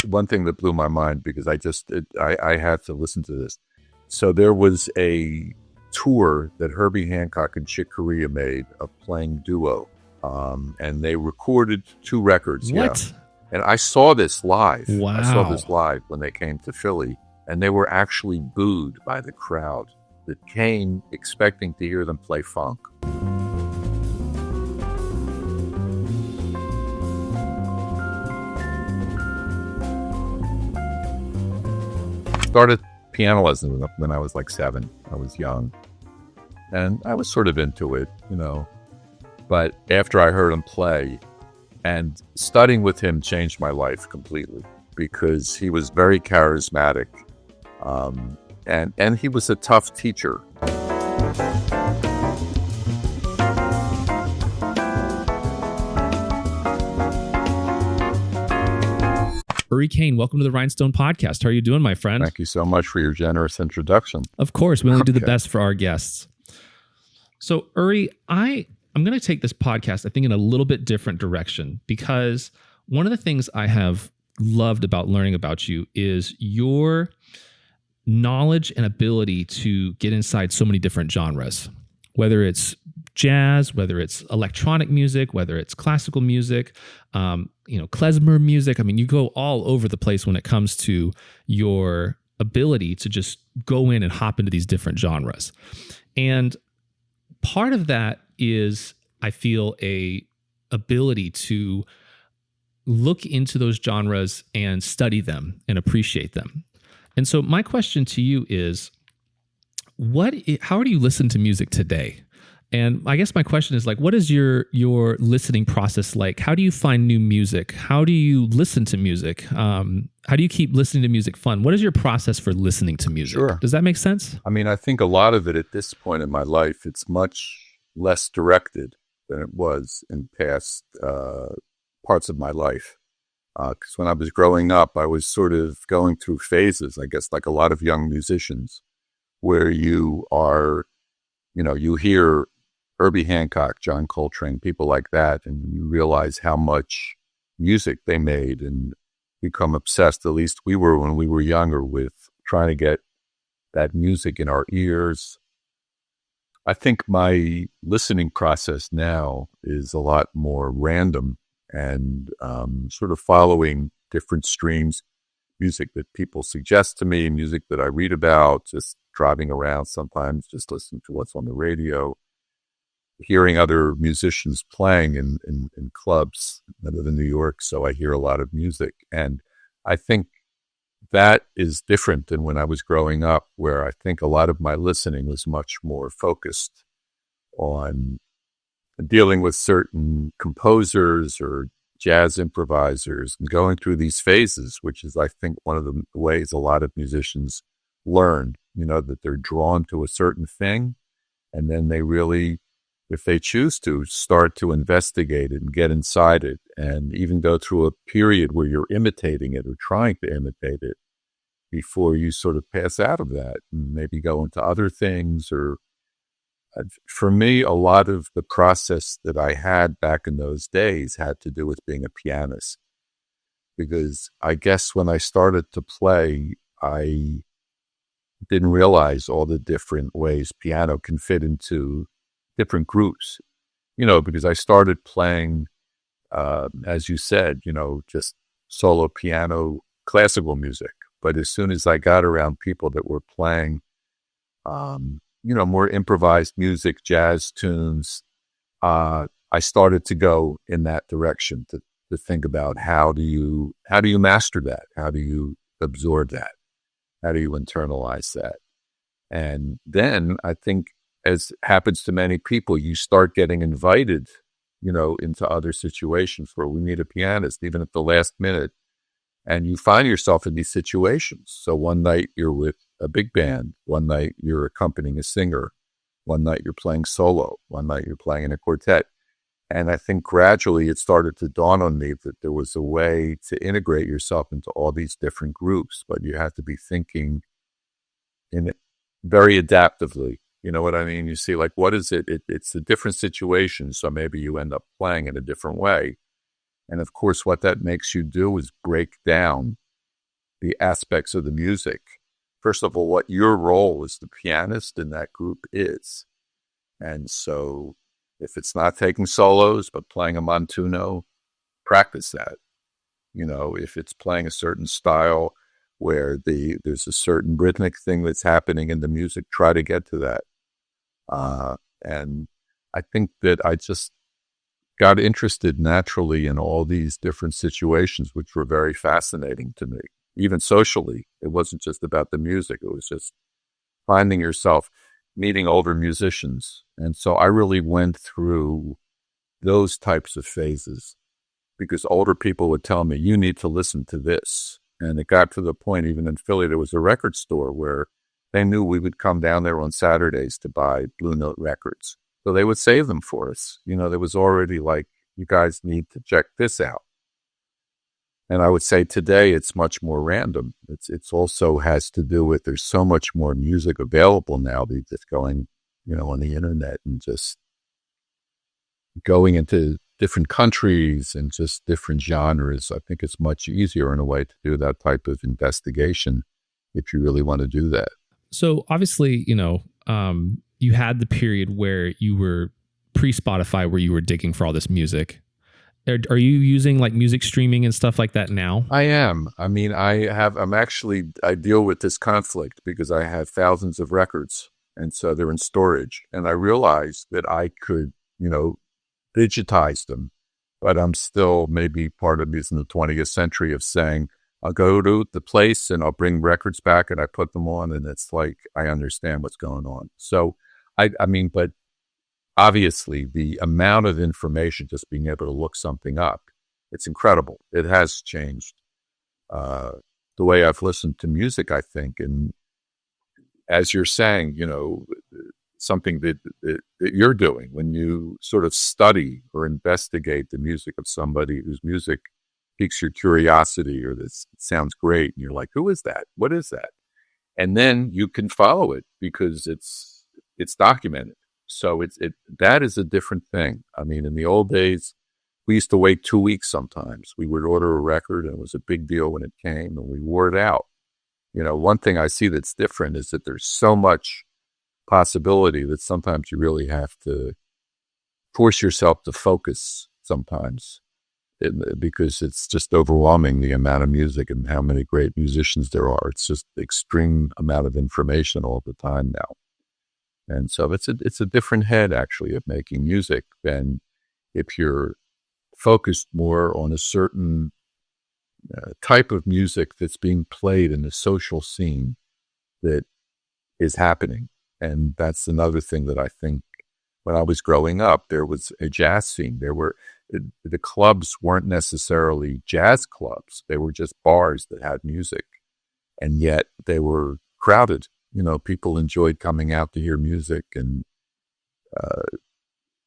one thing that blew my mind, because I had to listen to this. So there was a tour that Herbie Hancock and Chick Corea made of playing duo, and they recorded 2 records. What? Yeah. And I saw this live. Wow. I saw this live when they came to Philly, and they were actually booed by the crowd that came expecting to hear them play funk. Started piano lessons when I was like 7. I was young, and I was sort of into it, But after I heard him play, and studying with him changed my life completely, because he was very charismatic, and he was a tough teacher. Uri Caine, welcome to the Rhinestone Podcast. How are you doing, my friend? Thank you so much for your generous introduction. Of course, we only do the best for our guests. So, Uri, I'm going to take this podcast, I think, in a little bit different direction, because one of the things I have loved about learning about you is your knowledge and ability to get inside so many different genres, whether it's jazz, whether it's electronic music, whether it's classical music, klezmer music. I mean, you go all over the place when it comes to your ability to just go in and hop into these different genres. And part of that is, I feel, a ability to look into those genres and study them and appreciate them. And so my question to you is, how do you listen to music today? And I guess my question is, like, what is your listening process like? How do you find new music? How do you listen to music? How do you keep listening to music fun? What is your process for listening to music? Sure. Does that make sense? I mean, I think a lot of it at this point in my life, it's much less directed than it was in past parts of my life. Because when I was growing up, I was sort of going through phases, I guess, like a lot of young musicians, where you are, you hear Herbie Hancock, John Coltrane, people like that, and you realize how much music they made and become obsessed, at least we were when we were younger, with trying to get that music in our ears. I think my listening process now is a lot more random and sort of following different streams, music that people suggest to me, music that I read about, just driving around sometimes, just listening to what's on the radio, hearing other musicians playing in clubs. I live in New York, so I hear a lot of music. And I think that is different than when I was growing up, where I think a lot of my listening was much more focused on dealing with certain composers or jazz improvisers and going through these phases, which is, I think, one of the ways a lot of musicians learn, that they're drawn to a certain thing, and then they really, if they choose to, start to investigate it and get inside it, and even go through a period where you're imitating it or trying to imitate it before you sort of pass out of that and maybe go into other things. Or for me, a lot of the process that I had back in those days had to do with being a pianist, because I guess when I started to play, I didn't realize all the different ways piano can fit into different groups, because I started playing, as you said, just solo piano, classical music. But as soon as I got around people that were playing, more improvised music, jazz tunes, I started to go in that direction to think about how do you master that? How do you absorb that? How do you internalize that? And then I think, as happens to many people, you start getting invited, into other situations where we need a pianist, even at the last minute. And you find yourself in these situations. So one night you're with a big band, one night you're accompanying a singer, one night you're playing solo, one night you're playing in a quartet. And I think gradually it started to dawn on me that there was a way to integrate yourself into all these different groups, but you have to be thinking in it very adaptively. You know what I mean? You see, like, what is it? It's a different situation, so maybe you end up playing in a different way. And of course, what that makes you do is break down the aspects of the music. First of all, what your role as the pianist in that group is. And so if it's not taking solos, but playing a montuno, practice that. If it's playing a certain style where there's a certain rhythmic thing that's happening in the music, try to get to that. And I think that I just got interested naturally in all these different situations, which were very fascinating to me. Even socially, it wasn't just about the music. It was just finding yourself meeting older musicians. And so I really went through those types of phases because older people would tell me, you need to listen to this. And it got to the point, even in Philly, there was a record store where they knew we would come down there on Saturdays to buy Blue Note records. So they would save them for us. There was already like, you guys need to check this out. And I would say today it's much more random. It's also has to do with there's so much more music available now. They're just going, on the internet and just going into different countries and just different genres. I think it's much easier in a way to do that type of investigation if you really want to do that. So obviously, you had the period where you were pre-Spotify where you were digging for all this music. Are you using like music streaming and stuff like that now? I am. I mean, I deal with this conflict because I have thousands of records and so they're in storage. And I realized that I could, digitize them, but I'm still maybe part of this in the 20th century of saying, I'll go to the place and I'll bring records back and I put them on and it's like, I understand what's going on. So but obviously, the amount of information, just being able to look something up, it's incredible. It has changed the way I've listened to music, I think. And as you're saying, something that you're doing when you sort of study or investigate the music of somebody whose music piques your curiosity or this sounds great. And you're like, who is that? What is that? And then you can follow it because it's documented. So that is a different thing. I mean, in the old days, we used to wait 2 weeks sometimes. We would order a record and it was a big deal when it came and we wore it out. One thing I see that's different is that there's so much possibility that sometimes you really have to force yourself to focus sometimes because it's just overwhelming the amount of music and how many great musicians there are. It's just extreme amount of information all the time now. And so it's a different head, actually, of making music than if you're focused more on a certain type of music that's being played in the social scene that is happening. And that's another thing that I think when I was growing up, there was a jazz scene. The clubs weren't necessarily jazz clubs. They were just bars that had music. And yet they were crowded. People enjoyed coming out to hear music. And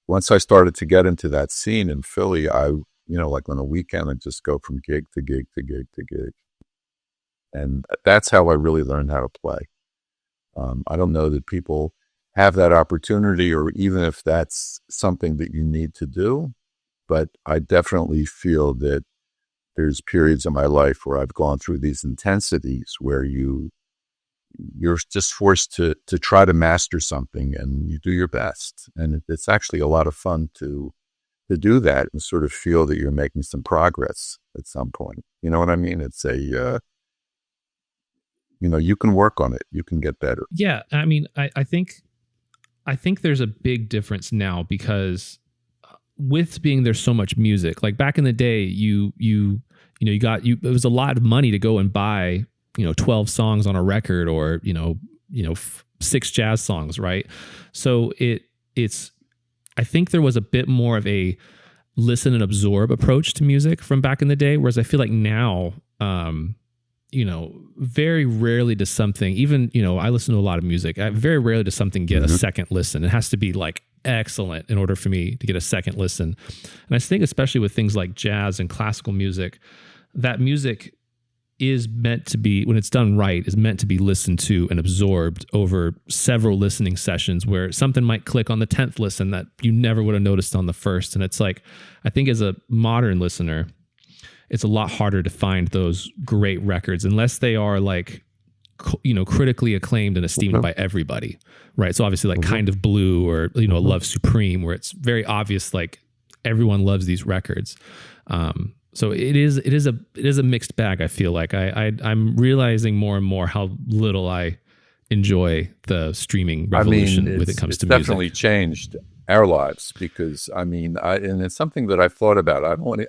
once I started to get into that scene in Philly, like on a weekend, I'd just go from gig to gig to gig to gig. And that's how I really learned how to play. I don't know that people have that opportunity or even if that's something that you need to do, but I definitely feel that there's periods in my life where I've gone through these intensities where you're just forced to try to master something and you do your best. And it's actually a lot of fun to do that and sort of feel that you're making some progress at some point. You know what I mean? It's you can work on it. You can get better. Yeah. I mean, I think there's a big difference now because with being there's so much music, like back in the day, it was a lot of money to go and buy, 12 songs on a record or, 6 jazz songs. Right. So I think there was a bit more of a listen and absorb approach to music from back in the day. Whereas I feel like now, very rarely does something, even, I listen to a lot of music. Very rarely does something get a second listen. It has to be like excellent in order for me to get a second listen. And I think especially with things like jazz and classical music, that music is meant to be, when it's done right, is meant to be listened to and absorbed over several listening sessions where something might click on the 10th listen that you never would have noticed on the first. And it's like, I think as a modern listener, it's a lot harder to find those great records unless they are like, critically acclaimed and esteemed by everybody, right? So obviously like Kind of Blue or, Love Supreme, where it's very obvious, like everyone loves these records. So it is a mixed bag. I feel like I'm realizing more and more how little I enjoy the streaming revolution when it comes to music. It's definitely changed our lives because and it's something that I've thought about.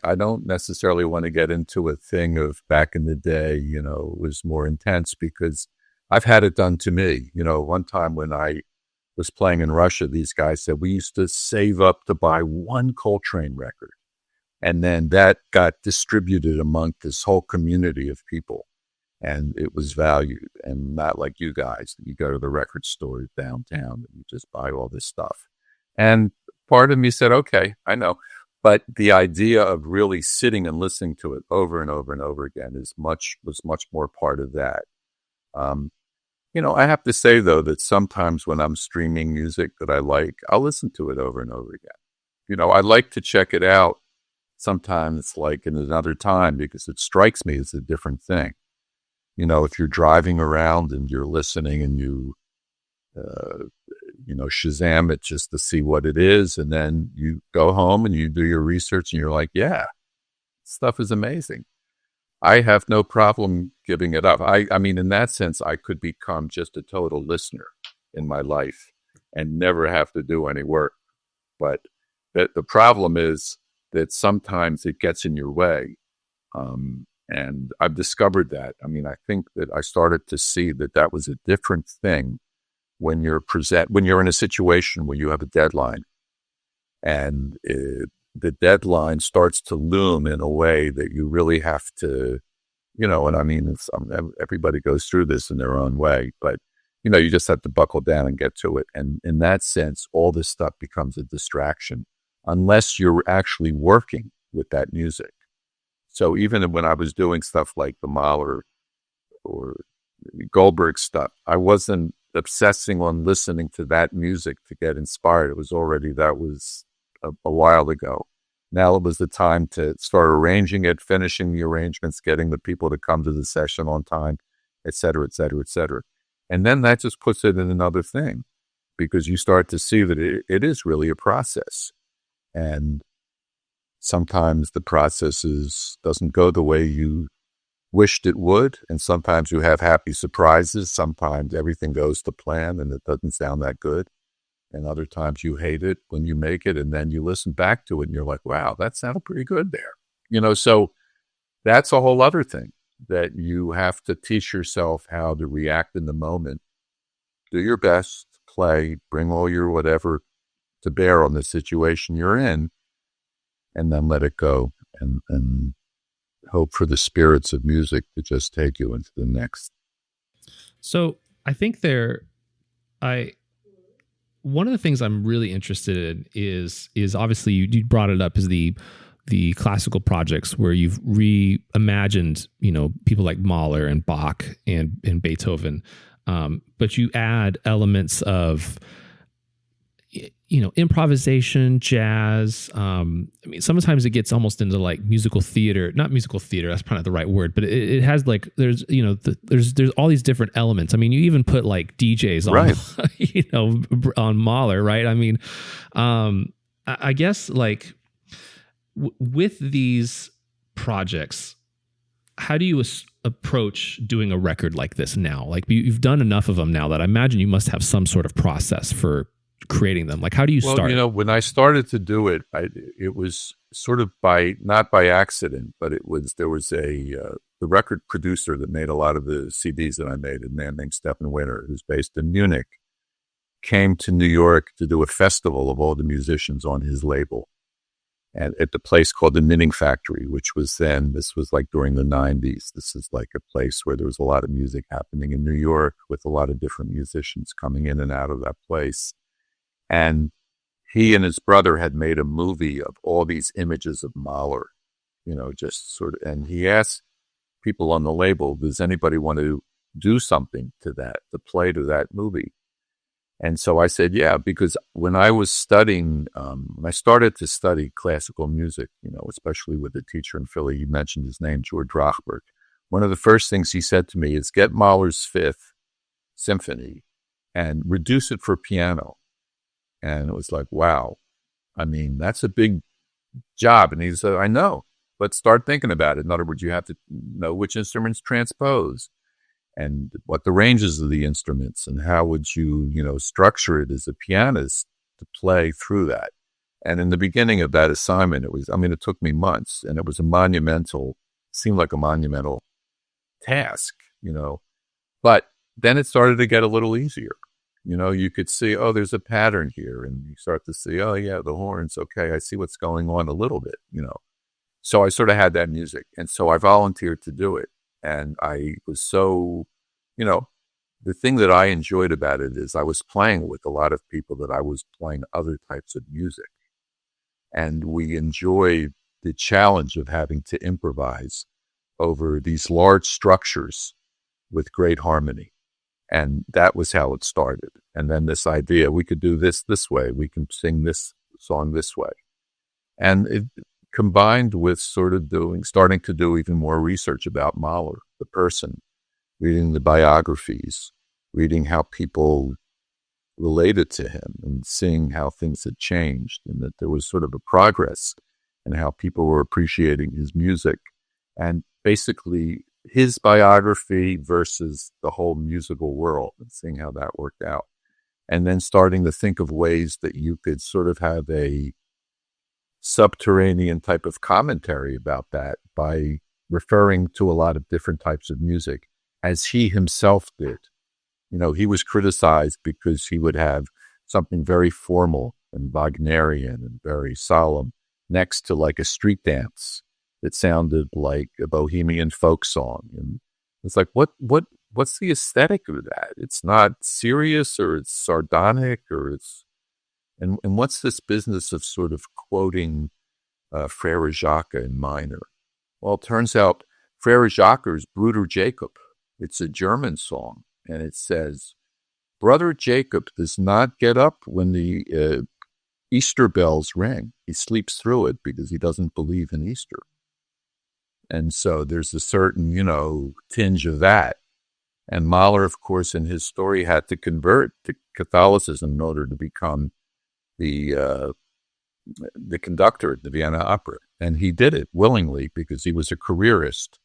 I don't necessarily want to get into a thing of back in the day, it was more intense because I've had it done to me. One time when I was playing in Russia, these guys said we used to save up to buy one Coltrane record. And then that got distributed among this whole community of people. And it was valued, and not like you guys. You go to the record store downtown and you just buy all this stuff. And part of me said, okay, I know. But the idea of really sitting and listening to it over and over and over again was much more part of that. I have to say, though, that sometimes when I'm streaming music that I like, I'll listen to it over and over again. I like to check it out sometimes like in another time because it strikes me as a different thing. If you're driving around and you're listening and you Shazam it just to see what it is. And then you go home and you do your research and you're like, yeah, stuff is amazing. I have no problem giving it up. I mean, in that sense, I could become just a total listener in my life and never have to do any work. But the problem is that sometimes it gets in your way. And I've discovered that. I mean, I think that I started to see that was a different thing when you're in a situation where you have a deadline and the deadline starts to loom in a way that you really have to, and I mean, everybody goes through this in their own way, but you just have to buckle down and get to it. And in that sense, all this stuff becomes a distraction unless you're actually working with that music. So even when I was doing stuff like the Mahler or Goldberg stuff, I wasn't obsessing on listening to that music to get inspired. That was a while ago. Now it was the time to start arranging it, finishing the arrangements, getting the people to come to the session on time, et cetera, et cetera, et cetera. And then that just puts it in another thing because you start to see that it is really a process. And sometimes the process doesn't go the way you wished it would. And sometimes you have happy surprises. Sometimes everything goes to plan and it doesn't sound that good. And other times you hate it when you make it. And then you listen back to it and you're like, wow, that sounded pretty good there. So that's a whole other thing that you have to teach yourself how to react in the moment. Do your best, play, bring all your whatever to bear on the situation you're in, and then let it go and hope for the spirits of music to just take you into the next. So I think one of the things I'm really interested in is obviously you brought it up, is the classical projects where you've reimagined, people like Mahler and Bach and Beethoven, but you add elements of improvisation, jazz. I mean, sometimes it gets almost into like musical theater, not musical theater. That's probably not the right word, but it has like, there's all these different elements. I mean, you even put like DJs on, right. On Mahler, right? I mean, I guess like with these projects, how do you approach doing a record like this now? Like you've done enough of them now that I imagine you must have some sort of process for creating them. Like, how do you start? When I started to do it, it was sort of not by accident, but there was the record producer that made a lot of the CDs that I made, a man named Stefan Winter, who's based in Munich, came to New York to do a festival of all the musicians on his label. And at the place called the Knitting Factory, this was like during the 90s. This is like a place where there was a lot of music happening in New York with a lot of different musicians coming in and out of that place. And he and his brother had made a movie of all these images of Mahler, just sort of, and he asked people on the label, does anybody want to do something to that, to play to that movie? And so I said, yeah, because when I was studying, when I started to study classical music, especially with a teacher in Philly, you mentioned his name, George Crumb. One of the first things he said to me is get Mahler's Fifth Symphony and reduce it for piano. And it was like, wow, I mean, that's a big job. And he said, I know, but start thinking about it. In other words, you have to know which instruments transpose and what the ranges of the instruments and how would you, structure it as a pianist to play through that. And in the beginning of that assignment, it took me months, and it was seemed like a monumental task, but then it started to get a little easier. You could see, oh, there's a pattern here. And you start to see, oh, yeah, the horns. Okay, I see what's going on a little bit, So I sort of had that music. And so I volunteered to do it. And I was so, the thing that I enjoyed about it is I was playing with a lot of people that I was playing other types of music. And we enjoyed the challenge of having to improvise over these large structures with great harmony. And that was how it started. And then this idea, we could do this way. We can sing this song this way. And it combined with starting to do even more research about Mahler, the person, reading the biographies, reading how people related to him and seeing how things had changed and that there was sort of a progress and how people were appreciating his music. And basically his biography versus the whole musical world and seeing how that worked out. And then starting to think of ways that you could sort of have a subterranean type of commentary about that by referring to a lot of different types of music, as he himself did. He was criticized because he would have something very formal and Wagnerian and very solemn next to like a street dance that sounded like a bohemian folk song. And it's like, what's the aesthetic of that? It's not serious, or it's sardonic, or and what's this business of sort of quoting Frere Jacques in minor? Well, it turns out Frere Jacques' Bruder Jacob. It's a German song, and it says, Brother Jacob does not get up when the Easter bells ring. He sleeps through it because he doesn't believe in Easter. And so there's a certain, tinge of that. And Mahler, of course, in his story had to convert to Catholicism in order to become the conductor at the Vienna Opera. And he did it willingly because he was a careerist.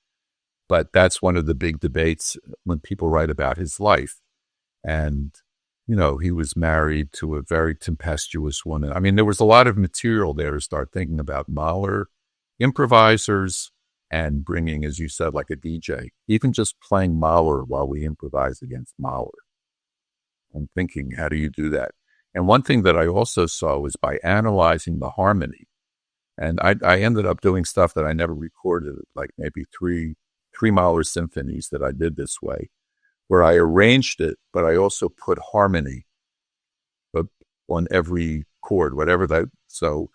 But that's one of the big debates when people write about his life. And, he was married to a very tempestuous woman. I mean, there was a lot of material there to start thinking about Mahler, improvisers, and bringing, as you said, like a DJ, even just playing Mahler while we improvise against Mahler. And thinking, how do you do that? And one thing that I also saw was by analyzing the harmony. And I ended up doing stuff that I never recorded, like maybe three Mahler symphonies that I did this way, where I arranged it, but I also put harmony on every chord, whatever that. So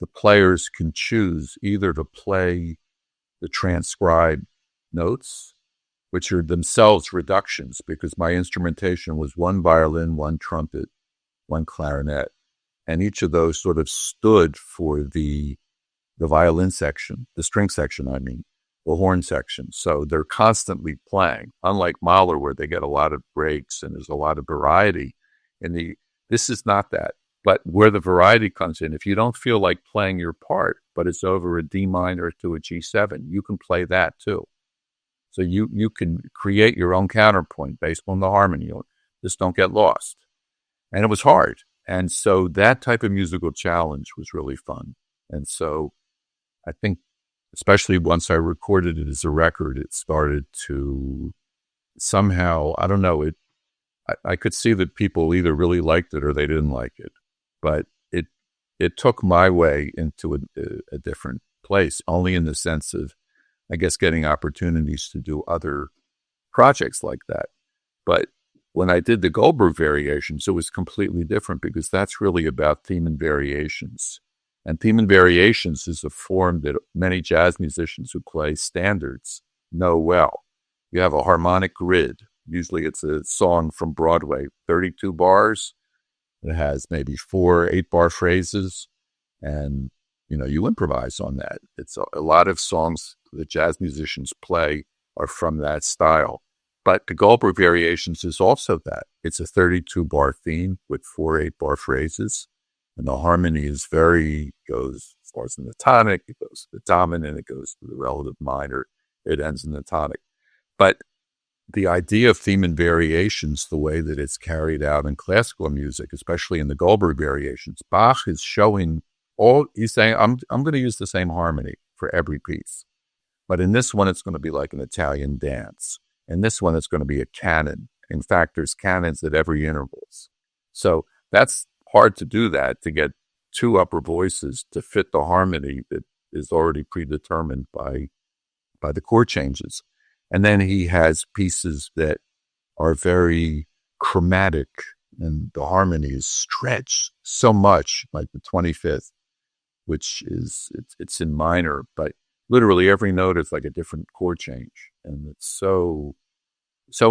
the players can choose either to play the transcribed notes, which are themselves reductions, because my instrumentation was one violin, one trumpet, one clarinet, and each of those sort of stood for the violin section, the string section, the horn section. So they're constantly playing, unlike Mahler, where they get a lot of breaks and there's a lot of variety. This is not that. But where the variety comes in, if you don't feel like playing your part, but it's over a D minor to a G7, you can play that too. So you can create your own counterpoint based on the harmony. Just don't get lost. And it was hard. And so that type of musical challenge was really fun. And so I think, especially once I recorded it as a record, it started to somehow, I don't know, I could see that people either really liked it or they didn't like it. But it took my way into a different place, only in the sense of, I guess, getting opportunities to do other projects like that. But when I did the Goldberg Variations, it was completely different because that's really about theme and variations. And theme and variations is a form that many jazz musicians who play standards know well. You have a harmonic grid. Usually it's a song from Broadway, 32 bars It has maybe 4 8-bar phrases, and you improvise on that. It's a lot of songs that jazz musicians play are from that style. But the Goldberg Variations is also that. It's a 32-bar theme with 4 8-bar phrases, and the harmony is goes as far as in the tonic, it goes to the dominant, it goes to the relative minor, it ends in the tonic. But the idea of theme and variations, the way that it's carried out in classical music, especially in the Goldberg Variations, Bach is showing he's saying, I'm going to use the same harmony for every piece. But in this one, it's going to be like an Italian dance. In this one, it's going to be a canon. In fact, there's canons at every intervals. So that's hard to do that, to get 2 upper voices to fit the harmony that is already predetermined by the chord changes. And then he has pieces that are very chromatic, and the harmony is stretched so much, like the 25th, which is, it's in minor, but literally every note is like a different chord change. And it's so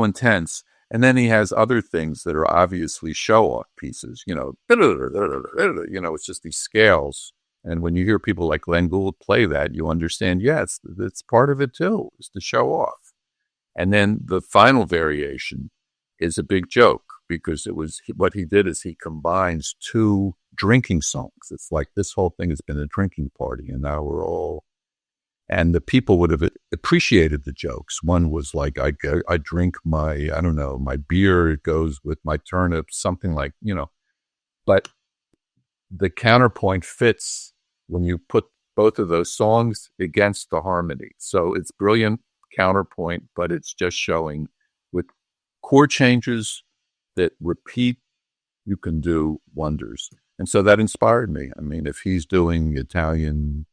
intense. And then he has other things that are obviously show-off pieces, it's just these scales. And when you hear people like Glenn Gould play that, you understand, yes, that's part of it too, is to show off. And then the final variation is a big joke, because what he did is he combines 2 drinking songs. It's like this whole thing has been a drinking party, and now and the people would have appreciated the jokes. One was like, I drink my beer, it goes with my turnips, something like, but the counterpoint fits when you put both of those songs against the harmony. So it's brilliant counterpoint, but it's just showing with chord changes that repeat, you can do wonders. And so that inspired me. I mean, if he's doing Italian,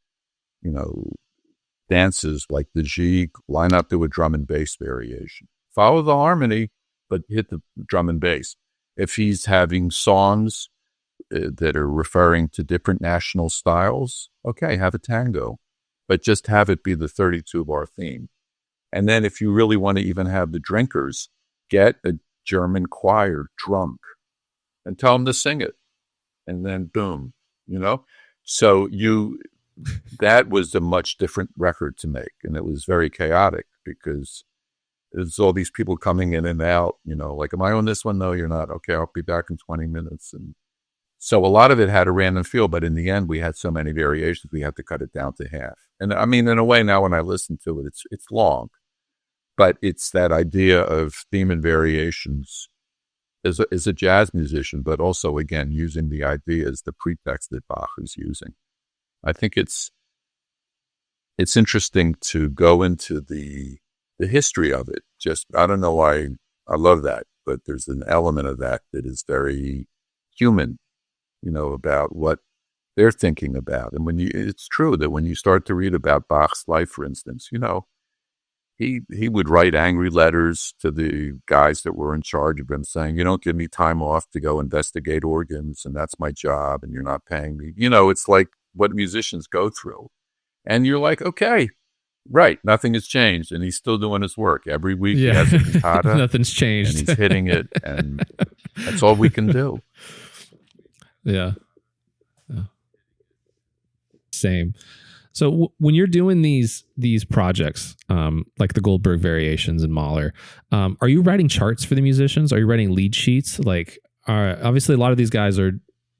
dances like the Gigue, why not do a drum and bass variation? Follow the harmony, but hit the drum and bass. If he's having songs that are referring to different national styles, okay, have a tango, but just have it be the 32-bar theme. And then if you really want to even have the drinkers, get a German choir drunk and tell them to sing it. And then boom, So that was a much different record to make. And it was very chaotic, because there's all these people coming in and out, like, am I on this one? No, you're not. Okay, I'll be back in 20 minutes. And so a lot of it had a random feel, but in the end, we had so many variations, we had to cut it down to half. And I mean, in a way, now when I listen to it, it's long, but it's that idea of theme and variations as a jazz musician, but also, again, using the idea as the pretext that Bach is using. I think it's interesting to go into the history of it. Just, I don't know why I love that, but there's an element of that is very human, about what they're thinking about. And it's true that when you start to read about Bach's life, for instance, he would write angry letters to the guys that were in charge of him saying, you don't give me time off to go investigate organs, and that's my job, and you're not paying me. It's like what musicians go through. And you're like, okay, right, nothing has changed. And he's still doing his work. Every week he has a cantata. Nothing's changed. And he's hitting it, and that's all we can do. Yeah. Same. So when you're doing these projects, like the Goldberg Variations and Mahler, are you writing charts for the musicians? Are you writing lead sheets? Like, obviously, a lot of these guys are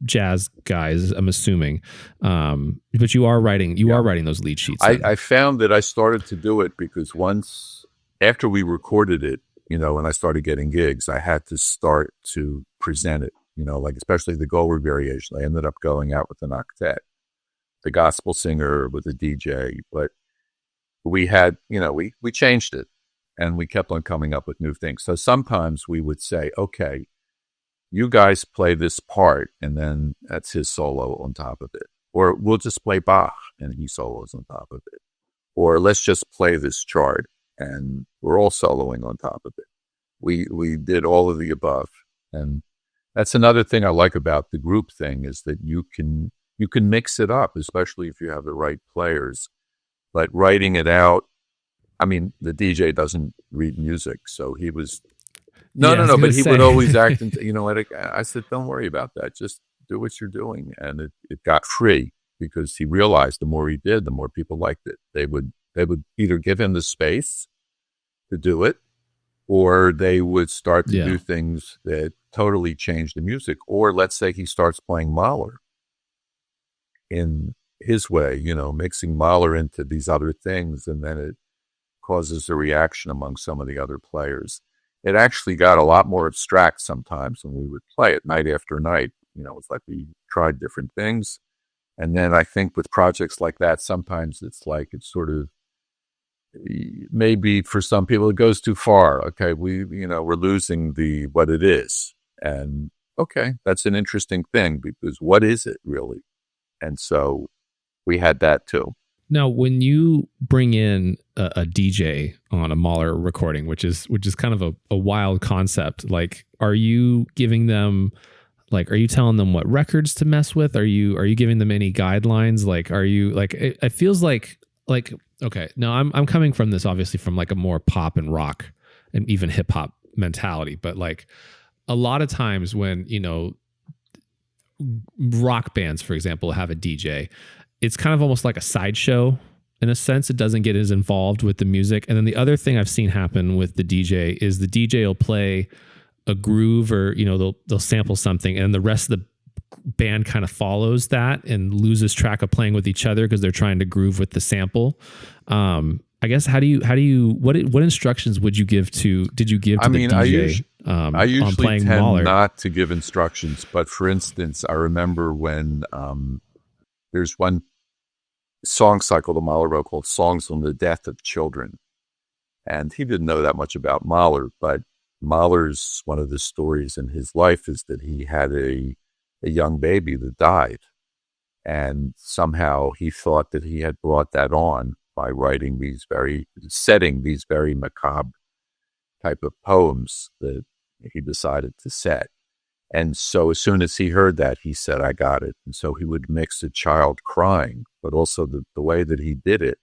jazz guys, I'm assuming, but you are writing those lead sheets. I found that I started to do it because once after we recorded it, when I started getting gigs, I had to start to present it. Like especially the Goldberg Variation, I ended up going out with an octet, the gospel singer with a DJ, but we had, we changed it, and we kept on coming up with new things. So sometimes we would say, okay, you guys play this part, and then that's his solo on top of it. Or we'll just play Bach, and he solos on top of it. Or let's just play this chart, and we're all soloing on top of it. We did all of the above. And that's another thing I like about the group thing, is that you can mix it up, especially if you have the right players. But writing it out, I mean, the DJ doesn't read music, so he was No, Yeah, I no, was no. gonna But he would say. always act. Like I said, don't worry about that. Just do what you're doing, and it got free because he realized the more he did, the more people liked it. They would either give him the space to do it, or they would start to Yeah. do things that totally change the music. Or let's say he starts playing Mahler in his way, mixing Mahler into these other things, and then it causes a reaction among some of the other players. It actually got a lot more abstract sometimes when we would play it night after night. It's like we tried different things. And then I think with projects like that, sometimes it's like it's sort of maybe for some people it goes too far. Okay, we're losing the what it is. And okay, that's an interesting thing because what is it really? And so we had that too. Now, when you bring in a DJ on a Mahler recording, which is kind of a wild concept, like, are you giving them, like, are you telling them what records to mess with? Are you giving them any guidelines? Like, are you like? It feels like okay. No, I'm coming from this obviously from like a more pop and rock and even hip hop mentality, but like a lot of times when rock bands, for example, have a DJ, it's kind of almost like a sideshow in a sense. It doesn't get as involved with the music. And then the other thing I've seen happen with the DJ is the DJ will play a groove, or they'll sample something, and the rest of the band kind of follows that and loses track of playing with each other because they're trying to groove with the sample. I guess what instructions did you give to the DJ I on usually playing tend Mahler? not to give instructions, but for instance, I remember when there's one song cycle the Mahler wrote called Songs on the Death of Children. And he didn't know that much about Mahler, but Mahler's, one of the stories in his life is that he had a young baby that died. And somehow he thought that he had brought that on by setting these very macabre type of poems that he decided to set. And so as soon as he heard that, he said, I got it. And so he would mix a child crying, but also the way that he did it,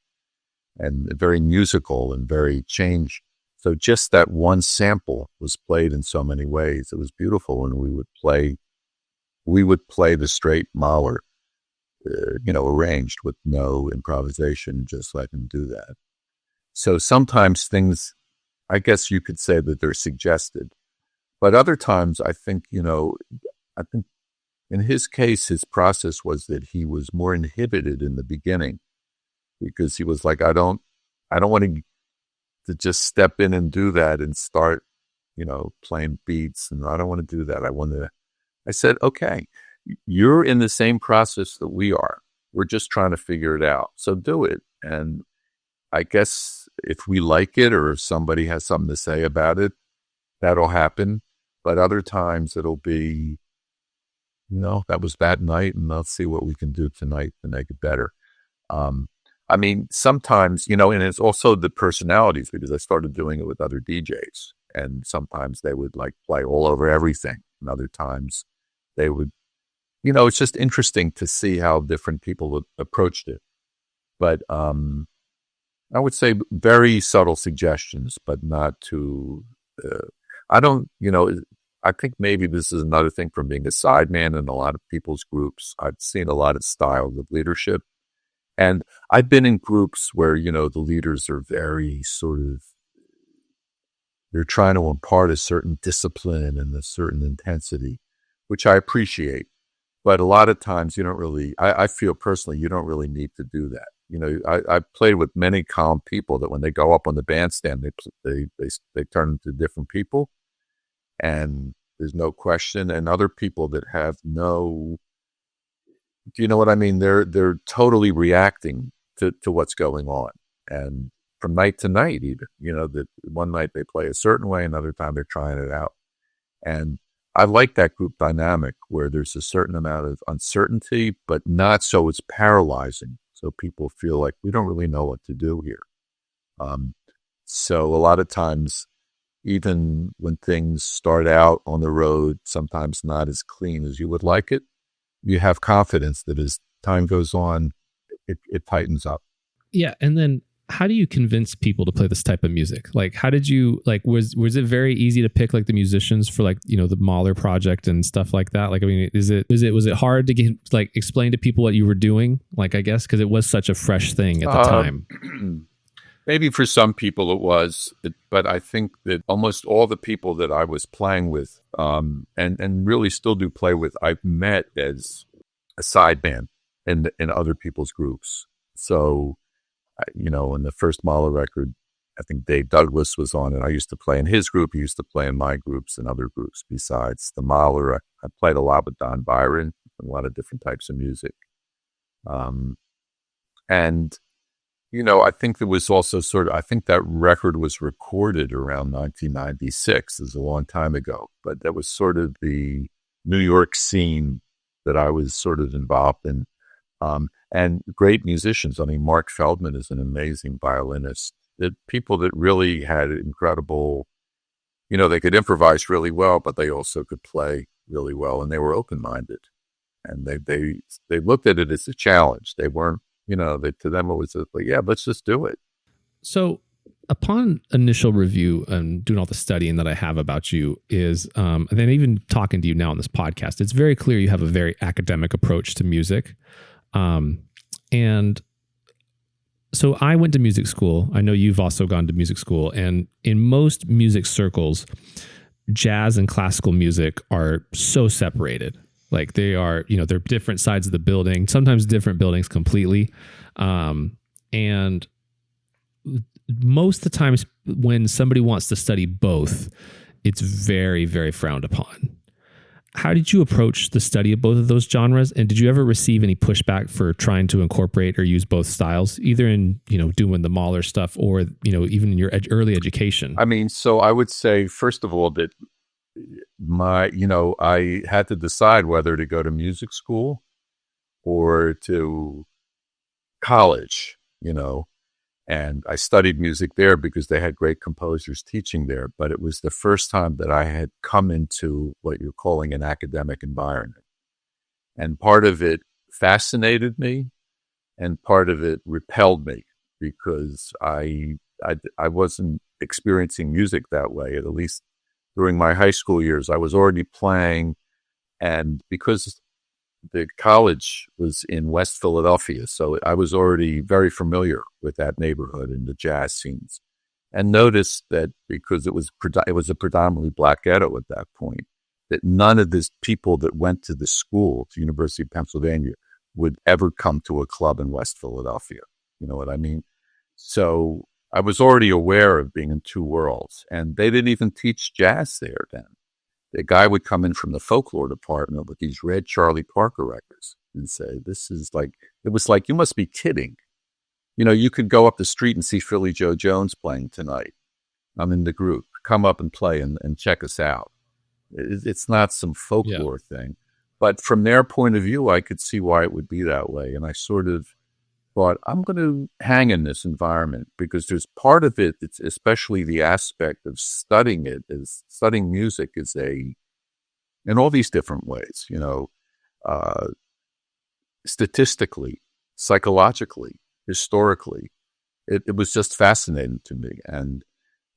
and very musical and very changed. So just that one sample was played in so many ways. It was beautiful. And we would play the straight Mahler, arranged with no improvisation, just let him do that. So sometimes things, I guess you could say that they're suggested. But other times, I think in his case, his process was that he was more inhibited in the beginning because he was like, I don't want to just step in and do that and start, playing beats. And I don't want to do that. I said, okay, you're in the same process that we are. We're just trying to figure it out. So do it. And I guess if we like it or if somebody has something to say about it, that'll happen. But other times it'll be, that was that night, and let's see what we can do tonight to make it better. Sometimes, and it's also the personalities, because I started doing it with other DJs, and sometimes they would like play all over everything. And other times they would, it's just interesting to see how different people approached it. But I would say very subtle suggestions, but not too, I think maybe this is another thing from being a sideman in a lot of people's groups. I've seen a lot of styles of leadership. And I've been in groups where, the leaders are very sort of, they're trying to impart a certain discipline and a certain intensity, which I appreciate. But a lot of times you don't really, I feel personally, you don't really need to do that. I've played with many calm people that when they go up on the bandstand, they turn into different people. And there's no question. And other people that have no, do you know what I mean? They're totally reacting to what's going on. And from night to night, even, that one night they play a certain way, another time they're trying it out. And I like that group dynamic where there's a certain amount of uncertainty, but not so it's paralyzing. So people feel like we don't really know what to do here. So a lot of times, even when things start out on the road, sometimes not as clean as you would like it, you have confidence that as time goes on, it tightens up. Yeah. And then how do you convince people to play this type of music? Like, how did you, like, was it very easy to pick like the musicians for like, the Mahler project and stuff like that? Like, I mean, was it hard to get, like, explain to people what you were doing? Like, I guess, cause it was such a fresh thing at the time. Maybe for some people it was, but I think that almost all the people that I was playing with, and really still do play with, I've met as a sideband in other people's groups. So, in the first Mahler record, I think Dave Douglas was on it. I used to play in his group. He used to play in my groups and other groups besides the Mahler. I played a lot with Don Byron, a lot of different types of music. And, I think there was also I think that record was recorded around 1996. It was a long time ago, but that was sort of the New York scene that I was sort of involved in. And great musicians. I mean, Mark Feldman is an amazing violinist. People that really had incredible, they could improvise really well, but they also could play really well, and they were open-minded. And they looked at it as a challenge. They weren't, to them it was like, yeah, let's just do it. So upon initial review and doing all the studying that I have about you is, and then even talking to you now on this podcast, it's very clear you have a very academic approach to music. And so I went to music school. I know you've also gone to music school, and in most music circles, jazz and classical music are so separated. Like they are, they're different sides of the building, sometimes different buildings completely. And most of the times when somebody wants to study both, it's very, very frowned upon. How did you approach the study of both of those genres? And did you ever receive any pushback for trying to incorporate or use both styles, either in, doing the Mahler stuff or, even in your early education? I mean, so I would say, first of all, that I had to decide whether to go to music school or to college, and I studied music there because they had great composers teaching there. But it was the first time that I had come into what you're calling an academic environment. And part of it fascinated me and part of it repelled me because I wasn't experiencing music that way. At least during my high school years, I was already playing. And because the college was in West Philadelphia, so I was already very familiar with that neighborhood and the jazz scenes, and noticed that because it was a predominantly black ghetto at that point, that none of these people that went to the school, to University of Pennsylvania, would ever come to a club in West Philadelphia. You know what I mean? So I was already aware of being in two worlds, and they didn't even teach jazz there then. The guy would come in from the folklore department with these red Charlie Parker records and say, it was like, you must be kidding. You could go up the street and see Philly Joe Jones playing tonight. I'm in the group. Come up and play and check us out. It's not some folklore thing. But from their point of view, I could see why it would be that way. And I sort of thought, I'm going to hang in this environment because there's part of it, it's especially the aspect of studying music in all these different ways, statistically, psychologically, historically. It was just fascinating to me. And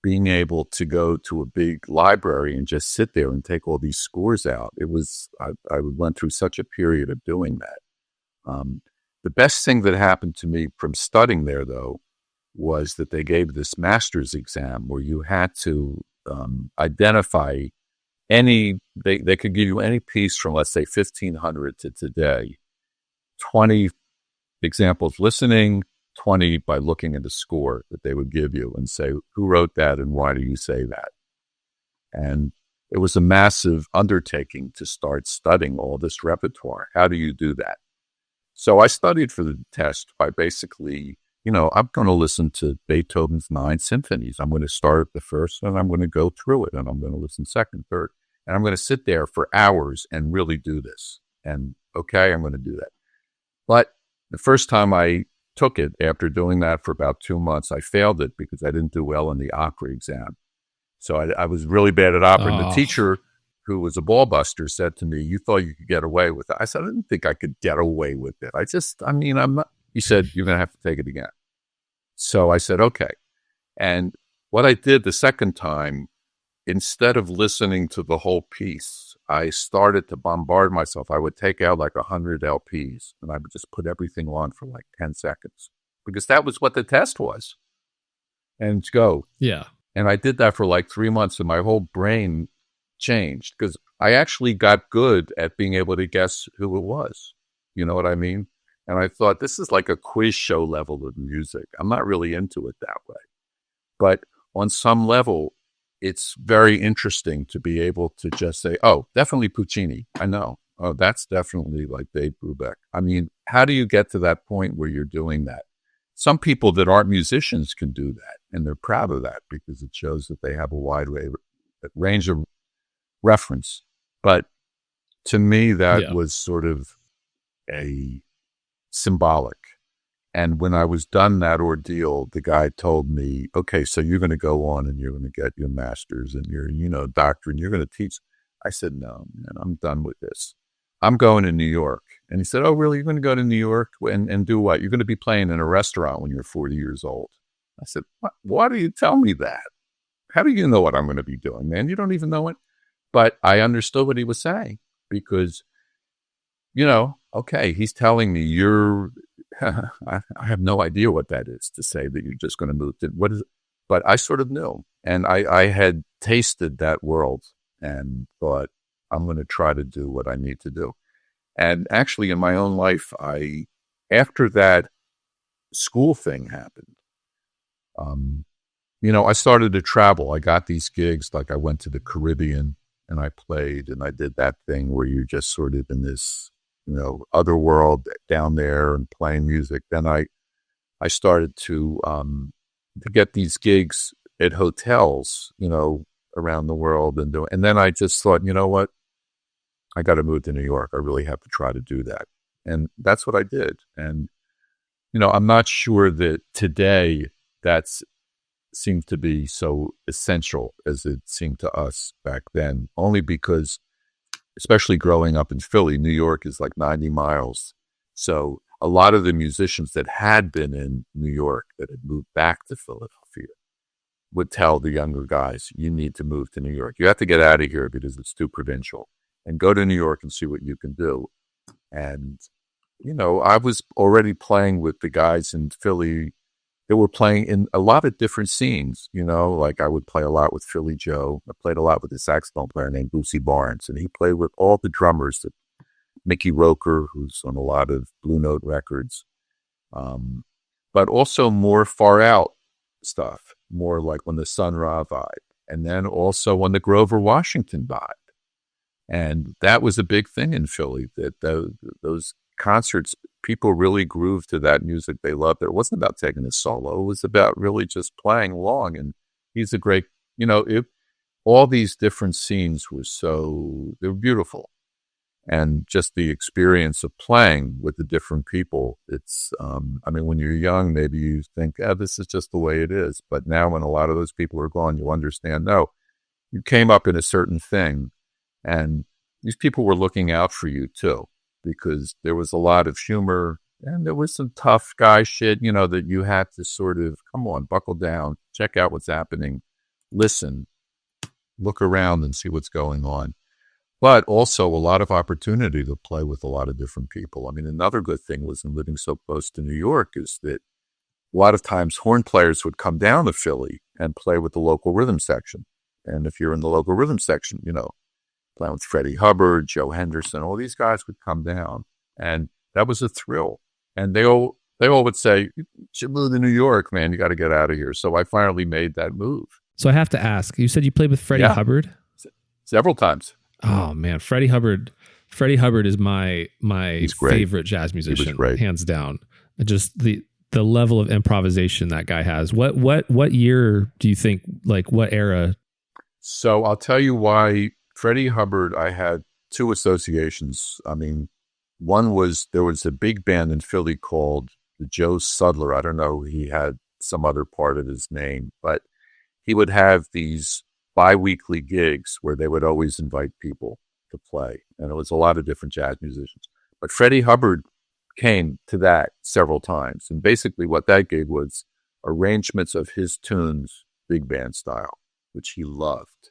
being able to go to a big library and just sit there and take all these scores out, I went through such a period of doing that. The best thing that happened to me from studying there, though, was that they gave this master's exam where you had to identify they could give you any piece from, let's say, 1500 to today, 20 examples listening, 20 by looking at the score that they would give you and say, who wrote that and why do you say that? And it was a massive undertaking to start studying all this repertoire. How do you do that? So I studied for the test by basically, I'm going to listen to Beethoven's 9 symphonies. I'm going to start at the first and I'm going to go through it and I'm going to listen second, third, and I'm going to sit there for hours and really do this. And okay, I'm going to do that. But the first time I took it, after doing that for about 2 months, I failed it because I didn't do well in the opera exam. So I was really bad at opera. And the teacher, who was a ball buster, said to me, you thought you could get away with it. I said, I didn't think I could get away with it. I'm not. He said, you're going to have to take it again. So I said, okay. And what I did the second time, instead of listening to the whole piece, I started to bombard myself. I would take out like 100 LPs and I would just put everything on for like 10 seconds because that was what the test was. And go. Yeah. And I did that for like 3 months and my whole brain changed because I actually got good at being able to guess who it was. You know what I mean? And I thought, this is like a quiz show level of music. I'm not really into it that way. But on some level, it's very interesting to be able to just say, oh, definitely Puccini. I know. Oh, that's definitely like Dave Brubeck. I mean, how do you get to that point where you're doing that? Some people that aren't musicians can do that, and they're proud of that because it shows that they have a wide range of reference. But to me, that was sort of a symbolic. And when I was done that ordeal, the guy told me, okay, so you're going to go on and you're going to get your master's and your, doctorate, and you're going to teach. I said, no, man, I'm done with this. I'm going to New York. And he said, oh, really? You're going to go to New York and do what? You're going to be playing in a restaurant when you're 40 years old. I said, why do you tell me that? How do you know what I'm going to be doing, man? You don't even know it. But I understood what he was saying because, okay, he's telling me I have no idea what that is to say that you're just going to move to what is it? But I sort of knew. And I had tasted that world and thought, I'm going to try to do what I need to do. And actually in my own life, after that school thing happened, I started to travel. I got these gigs, like I went to the Caribbean and I played and I did that thing where you're just sort of in this, other world down there and playing music. Then I started to get these gigs at hotels, around the world and then I just thought, you know what? I got to move to New York. I really have to try to do that. And that's what I did. And, I'm not sure that today that's seemed to be so essential as it seemed to us back then, only because, especially growing up in Philly, New York is like 90 miles. So a lot of the musicians that had been in New York that had moved back to Philadelphia would tell the younger guys, you need to move to New York. You have to get out of here because it's too provincial. And go to New York and see what you can do. And, I was already playing with the guys in Philly that were playing in a lot of different scenes, like I would play a lot with Philly Joe. I played a lot with a saxophone player named Boosie Barnes, and he played with all the drummers, Mickey Roker, who's on a lot of Blue Note records, but also more far out stuff, more like when the Sun Ra vibe, and then also when the Grover Washington vibe. And that was a big thing in Philly, that those concerts, people really grooved to that music. They loved it. It wasn't about taking a solo. It was about really just playing along. And he's a great, all these different scenes they were beautiful. And just the experience of playing with the different people, it's, when you're young, maybe you think, this is just the way it is. But now when a lot of those people are gone, you understand, no, you came up in a certain thing. And these people were looking out for you too, because there was a lot of humor and there was some tough guy shit, that you had to sort of, come on, buckle down, check out what's happening, listen, look around and see what's going on. But also a lot of opportunity to play with a lot of different people. Another good thing was in living so close to New York is that a lot of times horn players would come down to Philly and play with the local rhythm section. And if you're in the local rhythm section, playing with Freddie Hubbard, Joe Henderson, all these guys would come down, and that was a thrill. And they all would say, "You should move to New York, man. You got to get out of here." So I finally made that move. So I have to ask. You said you played with Freddie Hubbard several times. Oh man, Freddie Hubbard is my favorite jazz musician, hands down. Just the level of improvisation that guy has. What year do you think? Like what era? So I'll tell you why. Freddie Hubbard, I had two associations. One was there was a big band in Philly called the Joe Sudler. I don't know, he had some other part of his name, but he would have these bi-weekly gigs where they would always invite people to play. And it was a lot of different jazz musicians. But Freddie Hubbard came to that several times. And basically what that gig was arrangements of his tunes, big band style, which he loved.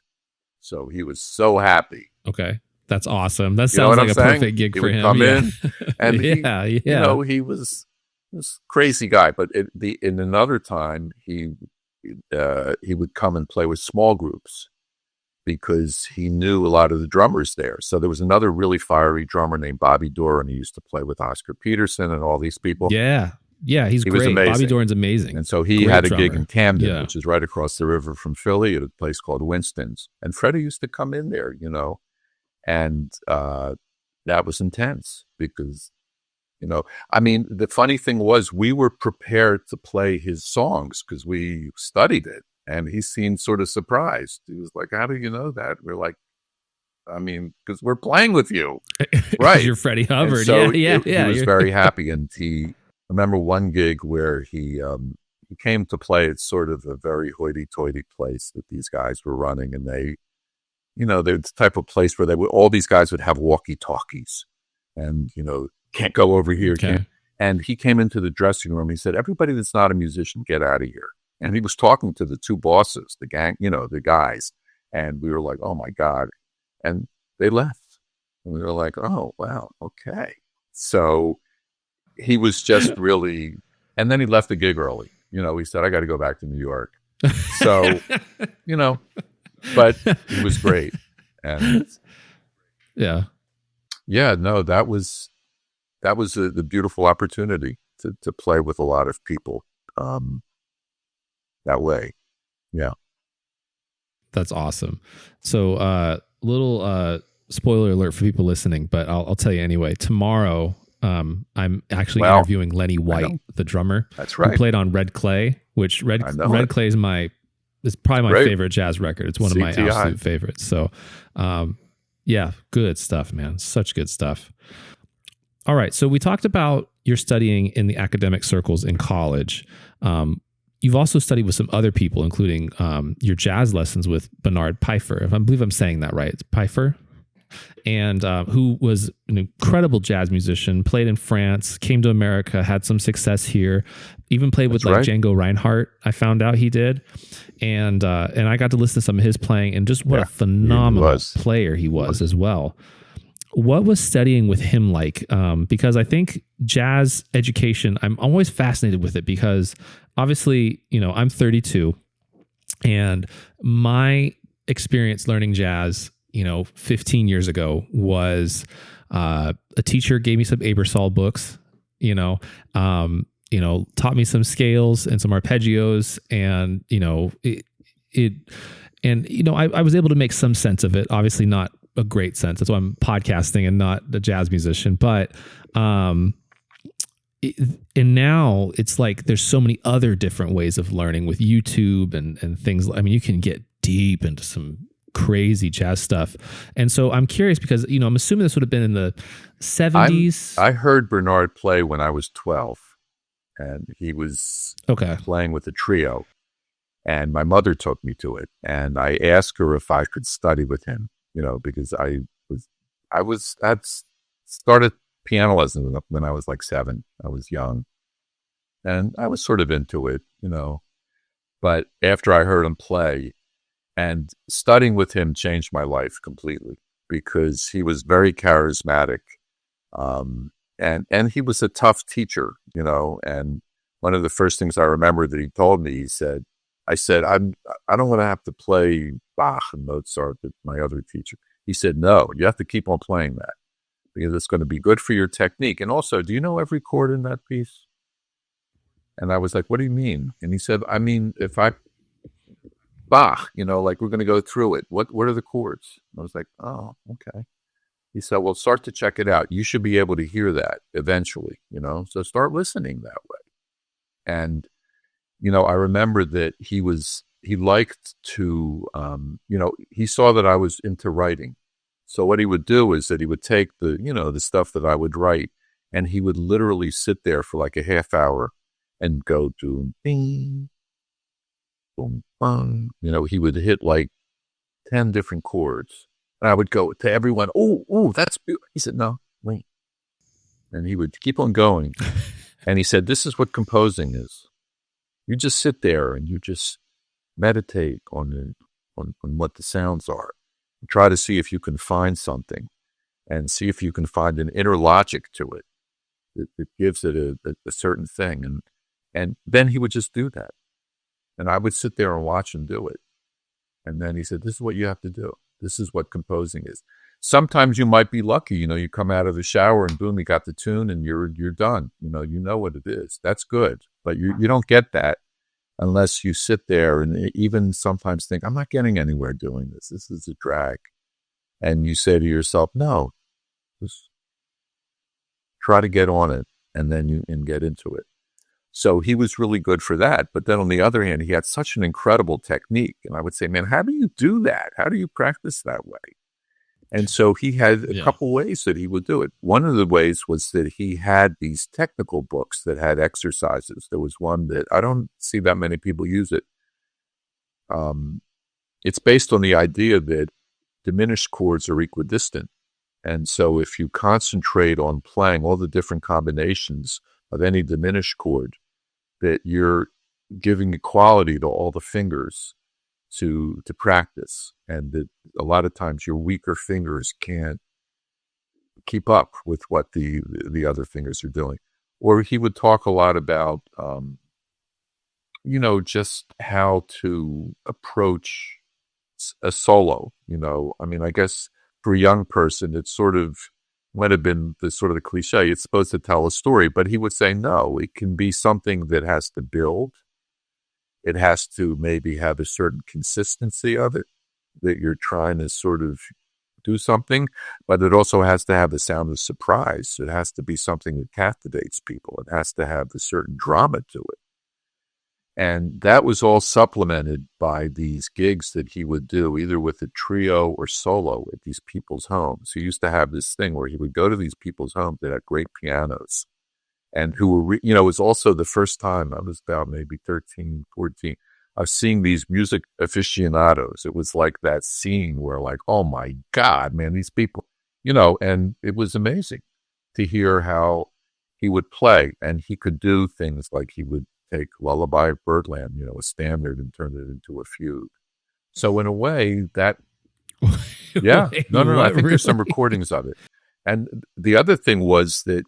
So he was so happy. Okay. That's awesome. That You know sounds what like I'm a saying? perfect gig He for would him. come Yeah. in, and Yeah. he, Yeah. he was this crazy guy. But in another time, he would come and play with small groups because he knew a lot of the drummers there. So there was another really fiery drummer named Bobby Dorr, and he used to play with Oscar Peterson and all these people. Yeah. Yeah. He's He was great. Bobby amazing. Doran's amazing. And so he Great had a drummer. gig in Camden, Yeah. which is right across the river from Philly, at a place called Winston's. And Freddie used to come in there, and that was intense because, I mean, the funny thing was we were prepared to play his songs because we studied it. And he seemed sort of surprised. He was like, "How do you know that?" We're like, "I mean, because we're playing with you." Right. You're Freddie Hubbard. And so He was very happy. And I remember one gig where he came to play at sort of a very hoity-toity place that these guys were running. And they're the type of place where all these guys would have walkie-talkies and, can't go over here. Okay. And he came into the dressing room. He said, "Everybody that's not a musician, get out of here." And he was talking to the two bosses, the gang, the guys. And we were like, "Oh my God." And they left. And we were like, "Oh, wow. Okay." So he was just really, and then he left the gig early. He said, "I got to go back to New York." So, but he was great. And yeah, no, that was the beautiful opportunity to play with a lot of people that way. Yeah. That's awesome. So, little spoiler alert for people listening, but I'll tell you anyway. Tomorrow, I'm actually interviewing Lenny White, the drummer. That's right. Who played on Red Clay, which Red Clay is probably my favorite jazz record. It's one of my absolute favorites. So, yeah, good stuff, man. Such good stuff. All right. So we talked about your studying in the academic circles in college. You've also studied with some other people, including your jazz lessons with Bernard Peiffer. I believe I'm saying that right. It's Peiffer. And who was an incredible jazz musician, played in France, came to America, had some success here, even played with Django Reinhardt. I found out he did. And I got to listen to some of his playing, and just what a phenomenal player he was as well. What was studying with him like? Because I think jazz education, I'm always fascinated with it because obviously, I'm 32 and my experience learning jazz, 15 years ago was a teacher gave me some Ebersol books, taught me some scales and some arpeggios, and, I was able to make some sense of it. Obviously not a great sense. That's why I'm podcasting and not a jazz musician. But and now it's like there's so many other different ways of learning with YouTube and things. I mean, you can get deep into some crazy jazz stuff. And so I'm curious because, I'm assuming this would have been in the 70s. I heard Bernard play when I was 12, and he was playing with a trio. And my mother took me to it, and I asked her if I could study with him. Because I had started piano lessons when I was like 7. I was young, and I was sort of into it, But after I heard him play, and studying with him changed my life completely because he was very charismatic, and he was a tough teacher, And one of the first things I remember that he told me, I said, I don't want to have to play Bach and Mozart with my other teacher. He said, "No, you have to keep on playing that because it's going to be good for your technique. And also, do you know every chord in that piece?" And I was like, "What do you mean?" And he said, "I mean, Bach, like we're going to go through it. What are the chords?" And I was like, "Oh, okay." He said, "Well, start to check it out. You should be able to hear that eventually, so start listening that way." And I remember that he liked to, he saw that I was into writing. So what he would do is that he would take the stuff that I would write, and he would literally sit there for like a half hour and go doom, ding, boom, bang. He would hit like 10 different chords. And I would go to everyone, "Oh, that's beautiful." He said, "No, wait." And he would keep on going. And he said, "This is what composing is. You just sit there and you just meditate on what the sounds are. Try to see if you can find something, and see if you can find an inner logic to it that gives it a certain thing. And then he would just do that. And I would sit there and watch him do it. And then he said, this is what you have to do. This is what composing is. Sometimes you might be lucky, you come out of the shower and boom, you got the tune and you're done. You know what it is. That's good. But you don't get that unless you sit there and even sometimes think, I'm not getting anywhere doing this. This is a drag. And you say to yourself, no, just try to get on it and then you get into it. So he was really good for that. But then on the other hand, he had such an incredible technique. And I would say, man, how do you do that? How do you practice that way? And so he had a couple ways that he would do it. One of the ways was that he had these technical books that had exercises. There was one that I don't see that many people use it. It's based on the idea that diminished chords are equidistant. And so if you concentrate on playing all the different combinations of any diminished chord, that you're giving equality to all the fingers to practice, and that a lot of times your weaker fingers can't keep up with what the other fingers are doing. Or he would talk a lot about, just how to approach a solo. I guess for a young person, it's sort of might have been the cliche. It's supposed to tell a story, but he would say, no, it can be something that has to build. It has to maybe have a certain consistency of it, that you're trying to sort of do something, but it also has to have the sound of surprise. It has to be something that captivates people. It has to have a certain drama to it. And that was all supplemented by these gigs that he would do, either with a trio or solo at these people's homes. He used to have this thing where he would go to these people's homes that had great pianos, and who were, it was also the first time, I was about maybe 13, 14, of seeing these music aficionados. It was like that scene where like, oh my God, man, these people, and it was amazing to hear how he would play. And he could do things like he would take Lullaby of Birdland, a standard, and turn it into a fugue. So in a way that, yeah, Wait, no, I think really? there's some recordings of it. And the other thing was that,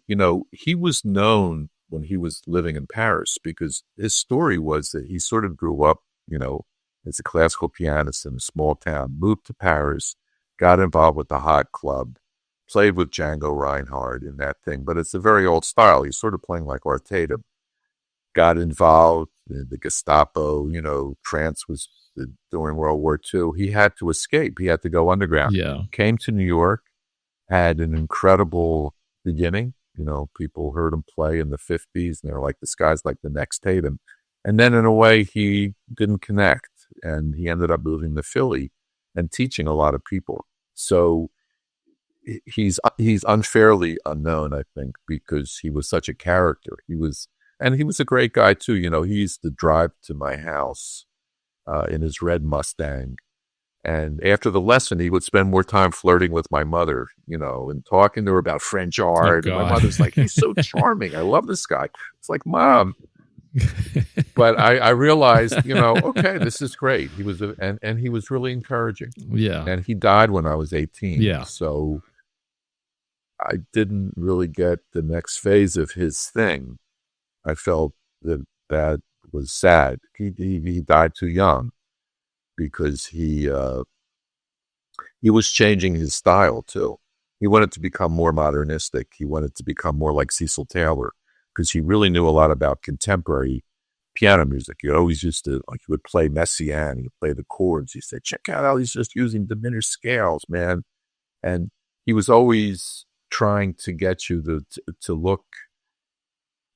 he was known when he was living in Paris, because his story was that he sort of grew up, as a classical pianist in a small town, moved to Paris, got involved with the Hot Club, played with Django Reinhardt in that thing. But it's a very old style. He's sort of playing like Art Tatum. Got involved in the Gestapo, France was during World War II. He had to escape. He had to go underground. Yeah. Came to New York, had an incredible beginning. People heard him play in the 50s, and they're like, this guy's like the next Tatum. And then in a way, he didn't connect, and he ended up moving to Philly and teaching a lot of people. So he's unfairly unknown, I think, because he was such a character. He was a great guy too. He used to drive to my house in his red Mustang. And after the lesson, he would spend more time flirting with my mother, and talking to her about French art. And my mother's like, he's so charming. I love this guy. It's like, Mom. But I realized, okay, this is great. He was, and he was really encouraging. Yeah. And he died when I was 18. Yeah. So I didn't really get the next phase of his thing. I felt that was sad. He died too young, because he was changing his style too. He wanted to become more modernistic. He wanted to become more like Cecil Taylor, because he really knew a lot about contemporary piano music. He always used to, he would play Messiaen, he would play the chords. He said, check out how he's just using diminished scales, man. And he was always trying to get you to look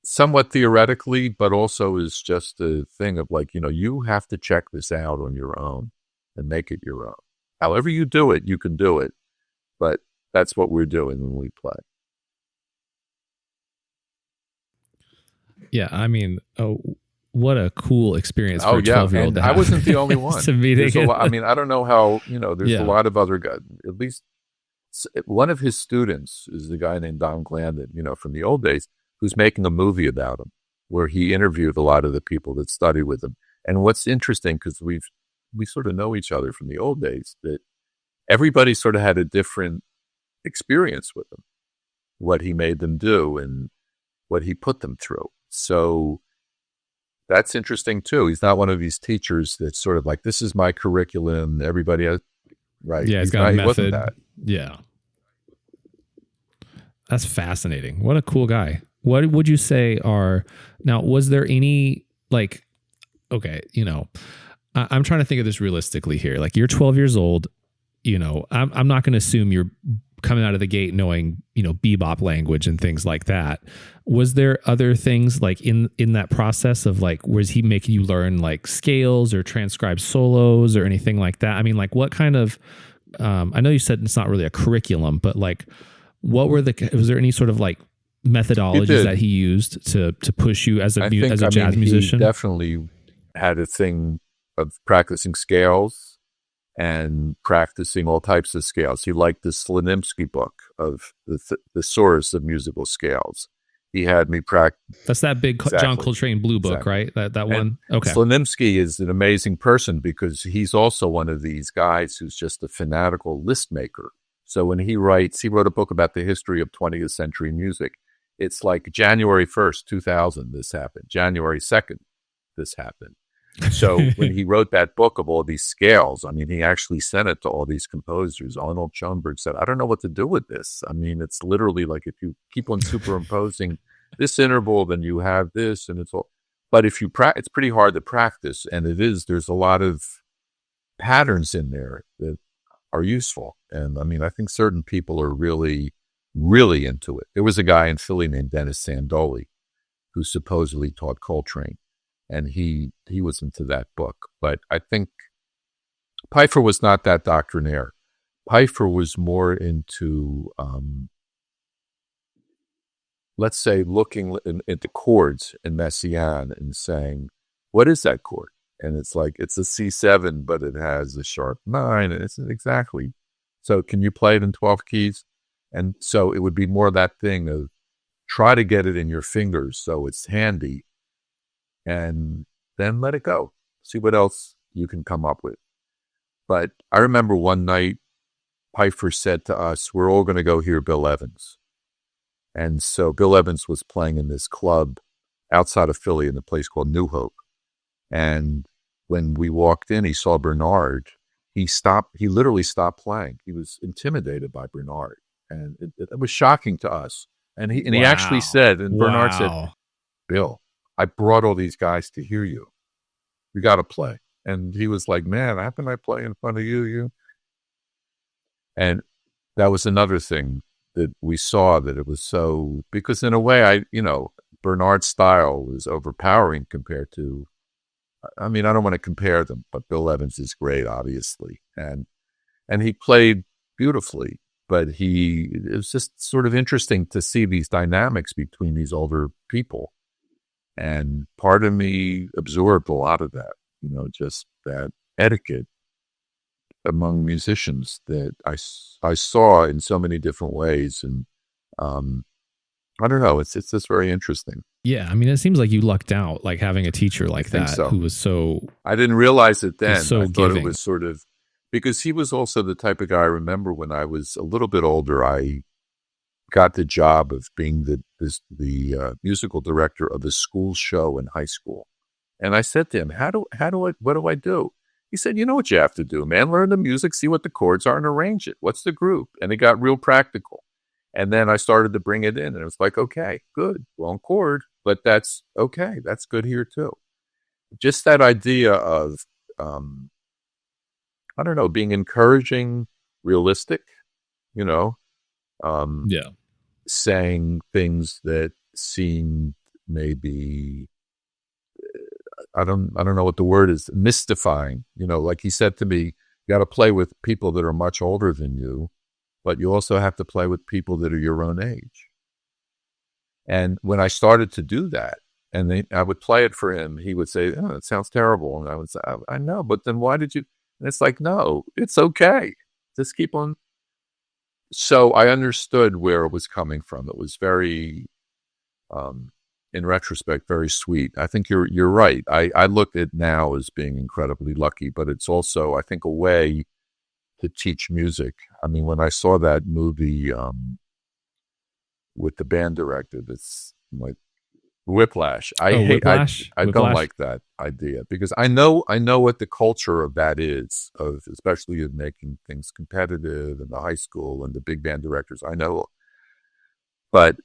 somewhat theoretically, but also is just a thing of like, you have to check this out on your own and make it your own. However you do it, you can do it. But that's what we're doing when we play. Yeah, what a cool experience for a 12-year-old to have. I wasn't the only one. I don't know how, there's a lot of other guys. At least one of his students is a guy named Don Glandon, from the old days, who's making a movie about him. where he interviewed a lot of the people that studied with him. And what's interesting, because we sort of know each other from the old days, that everybody sort of had a different experience with him, what he made them do and what he put them through. So that's interesting too. He's not one of these teachers that's sort of like, this is my curriculum. Everybody has, right. Yeah, he's got a He wasn't method. that. Yeah. That's fascinating. What a cool guy. What would you say are, now, was there any, like, okay, you know, I'm trying to think of this realistically here. Like, you're 12 years old, you know, I'm not going to assume you're coming out of the gate knowing, you know, bebop language and things like that. Was there other things like in that process of like, was he making you learn like scales or transcribe solos or anything like that? I mean, like what kind of, I know you said it's not really a curriculum, but like what were was there any sort of like methodologies that he used to push you as a jazz musician? He definitely had a thing of practicing scales and practicing all types of scales. He liked the Slonimsky book of the source of musical scales. He had me practice. That's that big John Coltrane Blue book, right? That one. Okay. Slonimsky is an amazing person because he's also one of these guys who's just a fanatical list maker. So when he wrote a book about the history of 20th century music. It's like January 1st, 2000, this happened. January 2nd, this happened. So when he wrote that book of all these scales, I mean, he actually sent it to all these composers. Arnold Schoenberg said, I don't know what to do with this. I mean, it's literally like if you keep on superimposing this interval, then you have this, and it's all. But if you it's pretty hard to practice, and there's a lot of patterns in there that are useful. And I mean, I think certain people are really, really into it. There was a guy in Philly named Dennis Sandoli who supposedly taught Coltrane. And he was into that book. But I think Peiffer was not that doctrinaire. Peiffer was more into, let's say, looking at the chords in Messiaen and saying, what is that chord? And it's like, it's a C7, but it has a sharp 9. And it's exactly. So can you play it in 12 keys? And so it would be more that thing of try to get it in your fingers so it's handy. And then let it go. See what else you can come up with. But I remember one night, Peiffer said to us, we're all going to go hear Bill Evans. And so Bill Evans was playing in this club outside of Philly in a place called New Hope. And when we walked in, he saw Bernard. He literally stopped playing. He was intimidated by Bernard. And it was shocking to us. And he actually said, and Bernard said, Bill, I brought all these guys to hear you. You got to play. And he was like, man, how can I play in front of you? And that was another thing that we saw, that it was so, because in a way, Bernard's style was overpowering compared to, I mean, I don't want to compare them, but Bill Evans is great, obviously. And he played beautifully, but it was just sort of interesting to see these dynamics between these older people. And part of me absorbed a lot of that, just that etiquette among musicians that I saw in so many different ways. And I don't know, it's just very interesting. Yeah, I mean, it seems like you lucked out, like having a teacher like that who was so. I didn't realize it then. So I thought it was sort of, because he was also the type of guy. I remember when I was a little bit older, I got the job of being the musical director of the school show in high school. And I said to him, what do I do? He said, you know what you have to do, man, learn the music, see what the chords are and arrange it. What's the group? And it got real practical. And then I started to bring it in and it was like, okay, good, wrong chord, but that's okay. That's good here too. Just that idea of, I don't know, being encouraging, realistic, saying things that seemed maybe, I don't know what the word is, mystifying. Like he said to me, you got to play with people that are much older than you, but you also have to play with people that are your own age. And when I started to do that, and I would play it for him, he would say, oh, it sounds terrible. And I would say, I know, but then why did you? And it's like, no, it's okay. Just keep on. So I understood where it was coming from. It was very in retrospect, very sweet. I think you're right. I look at it now as being incredibly lucky, but it's also, I think, a way to teach music. I mean, when I saw that movie with the band director, that's like Whiplash. Oh, Whiplash. I don't Whiplash. like that idea because I know what the culture of that is, of especially of making things competitive in the high school and the big band directors. I know, but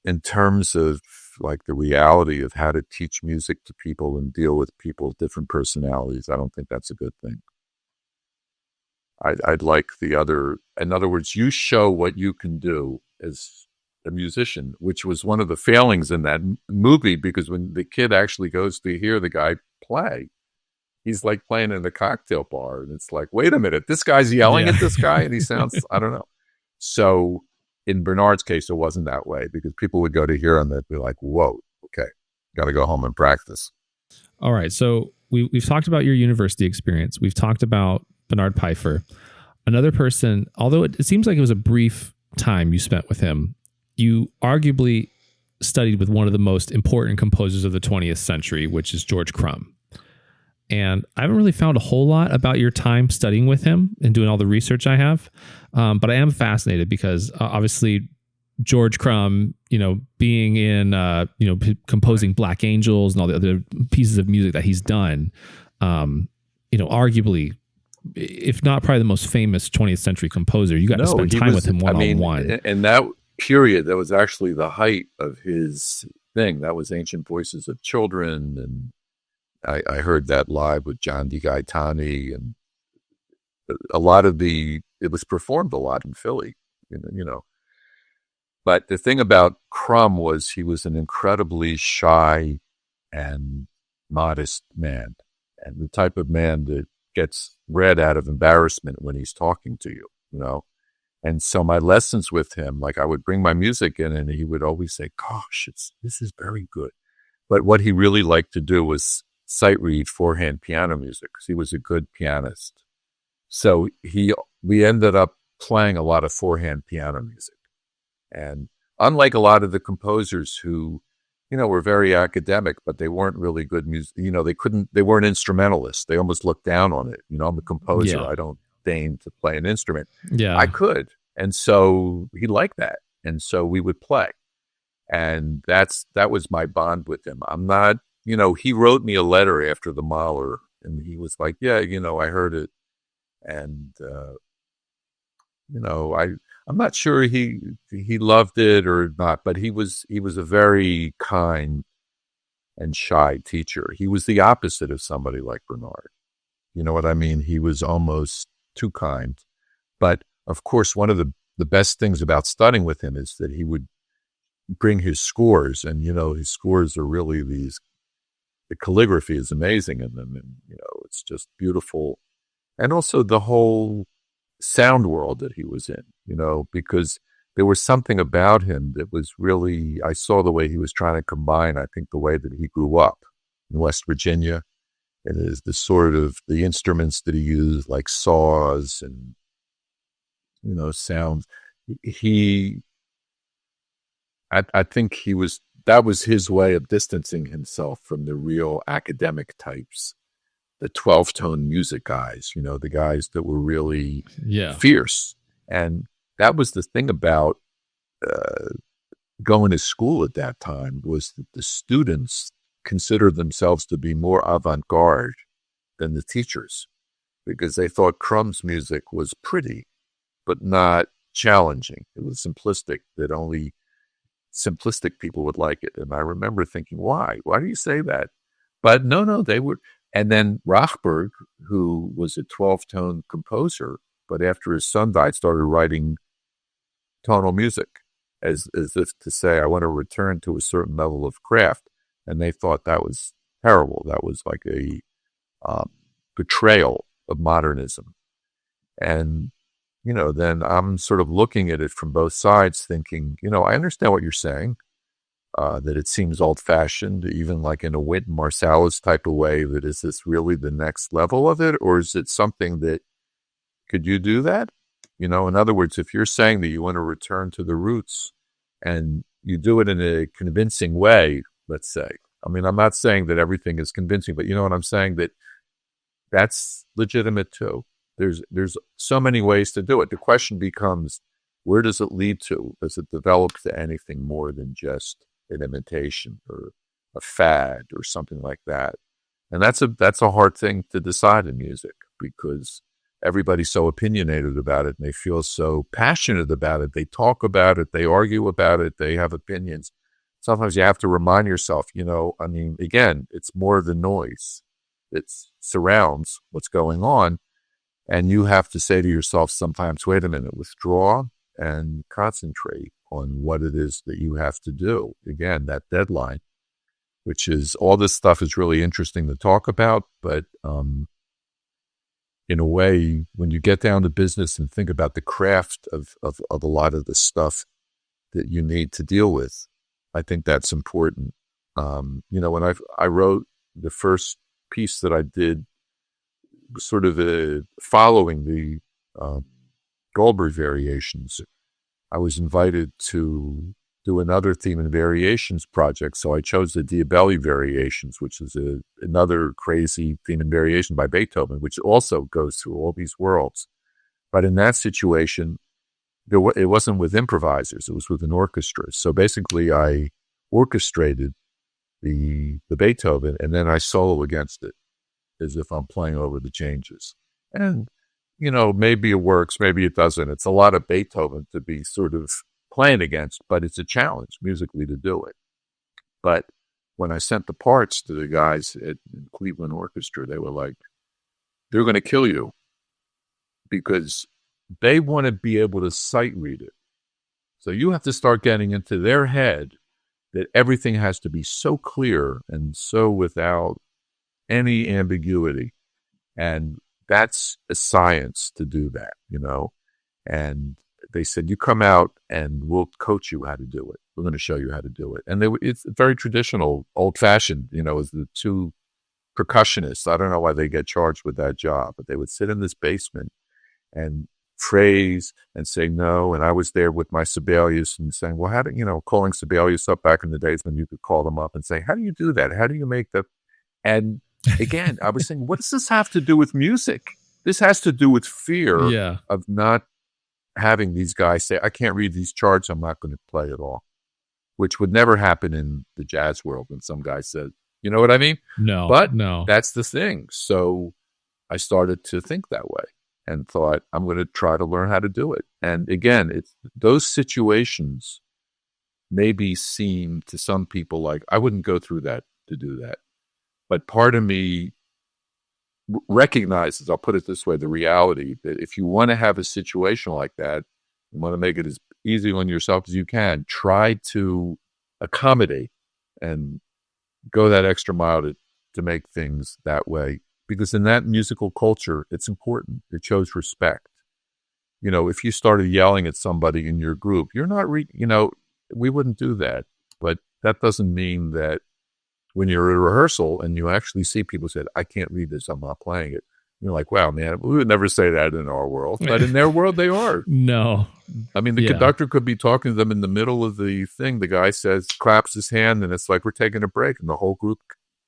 in terms of like the reality of how to teach music to people and deal with people's different personalities, I don't think that's a good thing. I'd like the other. In other words, you show what you can do as a musician, which was one of the failings in that movie, because when the kid actually goes to hear the guy play, he's like playing in a cocktail bar, and it's like, wait a minute, this guy's yelling at this guy, and he sounds, I don't know. So in Bernard's case, it wasn't that way, because people would go to hear him, they'd be like, whoa, okay, got to go home and practice. All right, so we've talked about your university experience. We've talked about Bernard Peiffer. Another person, although it seems like it was a brief time you spent with him, you arguably studied with one of the most important composers of the 20th century, which is George Crumb. And I haven't really found a whole lot about your time studying with him and doing all the research I have. But I am fascinated because obviously George Crumb, being in, composing Black Angels and all the other pieces of music that he's done, arguably, if not probably the most famous 20th century composer, you got to spend time with him one-on-one. And that period, that was actually the height of his thing. That was Ancient Voices of Children, and I heard that live with John DiGaetani, and a lot of it was performed a lot in Philly, But the thing about Crumb was he was an incredibly shy and modest man, and the type of man that gets red out of embarrassment when he's talking to you, And so my lessons with him, like I would bring my music in and he would always say, gosh, this is very good. But what he really liked to do was sight read forehand piano music, because he was a good pianist. So we ended up playing a lot of forehand piano music. And unlike a lot of the composers who, were very academic, but they weren't really good music, they weren't instrumentalists. They almost looked down on it. I'm a composer. Yeah. I don't deign to play an instrument. Yeah, I could. And so he liked that. And so we would play. And that was my bond with him. I'm not, he wrote me a letter after the Mahler, and he was like, yeah, I heard it. And, I'm not sure he loved it or not, but he was a very kind and shy teacher. He was the opposite of somebody like Bernard. You know what I mean? He was almost too kind. But of course, one of the best things about studying with him is that he would bring his scores, and his scores are really the calligraphy is amazing in them, and it's just beautiful. And also the whole sound world that he was in, because there was something about him that was really, I saw the way he was trying to combine, I think, the way that he grew up in West Virginia, and is the sort of the instruments that he used, like saws and, sounds. I think that was his way of distancing himself from the real academic types, the 12-tone music guys, the guys that were really fierce. And that was the thing about going to school at that time, was that the students considered themselves to be more avant-garde than the teachers, because they thought Crumb's music was pretty, but not challenging. It was simplistic, that only simplistic people would like it. And I remember thinking, why do you say that? But no, they were. And then Rochberg, who was a 12-tone composer, but after his son died, started writing tonal music, as if to say, I want to return to a certain level of craft. And they thought that was terrible. That was like a betrayal of modernism. And, then I'm sort of looking at it from both sides, thinking, I understand what you're saying, that it seems old-fashioned, even like in a Wynton Marsalis type of way, that is this really the next level of it? Or is it something that, could you do that? In other words, if you're saying that you want to return to the roots and, you do it in a convincing way, let's say. I mean, I'm not saying that everything is convincing, but you know what I'm saying? That that's legitimate too. There's so many ways to do it. The question becomes, where does it lead to? Does it develop to anything more than just an imitation or a fad or something like that? And that's a hard thing to decide in music, because everybody's so opinionated about it and they feel so passionate about it. They talk about it, they argue about it, they have opinions. Sometimes you have to remind yourself, I mean, again, it's more than noise. It surrounds what's going on. And you have to say to yourself sometimes, wait a minute, withdraw and concentrate on what it is that you have to do. Again, that deadline, which is, all this stuff is really interesting to talk about, but in a way, when you get down to business and think about the craft of a lot of the stuff that you need to deal with, I think that's important. When I wrote the first piece that I did, sort of following the Goldberg Variations, I was invited to do another theme and variations project. So I chose the Diabelli Variations, which is another crazy theme and variation by Beethoven, which also goes through all these worlds. But in that situation, it wasn't with improvisers, it was with an orchestra. So basically I orchestrated the Beethoven, and then I solo against it as if I'm playing over the changes. And, maybe it works, maybe it doesn't. It's a lot of Beethoven to be sort of playing against, but it's a challenge musically to do it. But when I sent the parts to the guys at Cleveland Orchestra, they were like, they're going to kill you, because they want to be able to sight read it. So you have to start getting into their head that everything has to be so clear and so without any ambiguity. And that's a science to do that, And they said, you come out and we'll coach you how to do it. We're going to show you how to do it. And it's very traditional, old-fashioned, as the two percussionists. I don't know why they get charged with that job, but they would sit in this basement and phrase and say no. And I was there with my Sibelius and saying, well, how do, calling Sibelius up back in the days when you could call them up and say, how do you do that? How do you make the... And again, I was saying, what does this have to do with music? This has to do with fear of not having these guys say, I can't read these charts, I'm not going to play at all, which would never happen in the jazz world when some guy said, you know what I mean? No. That's the thing. So I started to think that way and thought, I'm going to try to learn how to do it. And again, it's those situations maybe seem to some people like, I wouldn't go through that to do that. But part of me recognizes, I'll put it this way, the reality that if you want to have a situation like that, you want to make it as easy on yourself as you can, try to accommodate and go that extra mile to make things that way. Because in that musical culture, it's important. It shows respect. If you started yelling at somebody in your group, you're not, we wouldn't do that. But that doesn't mean that when you're at a rehearsal and you actually see people say, I can't read this, I'm not playing it. You're like, wow, man, we would never say that in our world. But in their world, they are. No. I mean, the conductor could be talking to them in the middle of the thing. The guy says, claps his hand, and it's like, we're taking a break. And the whole group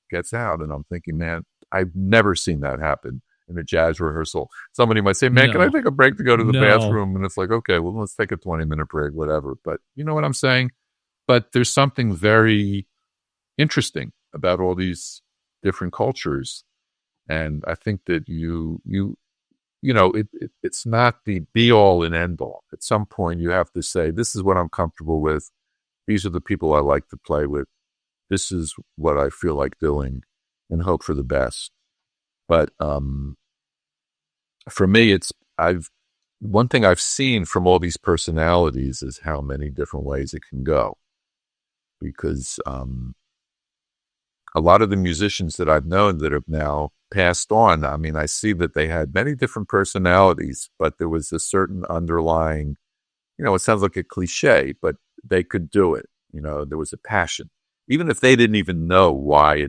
gets out. And I'm thinking, man, I've never seen that happen in a jazz rehearsal. Somebody might say, man, can I take a break to go to the bathroom? And it's like, okay, well, let's take a 20-minute break, whatever. But you know what I'm saying? But there's something very interesting about all these different cultures. And I think that it's not the be all and end all. At some point you have to say, this is what I'm comfortable with. These are the people I like to play with. This is what I feel like doing, and hope for the best. But for me, one thing I've seen from all these personalities is how many different ways it can go. Because a lot of the musicians that I've known that have now passed on, I mean, I see that they had many different personalities, but there was a certain underlying, it sounds like a cliche, but they could do it. There was a passion. Even if they didn't even know why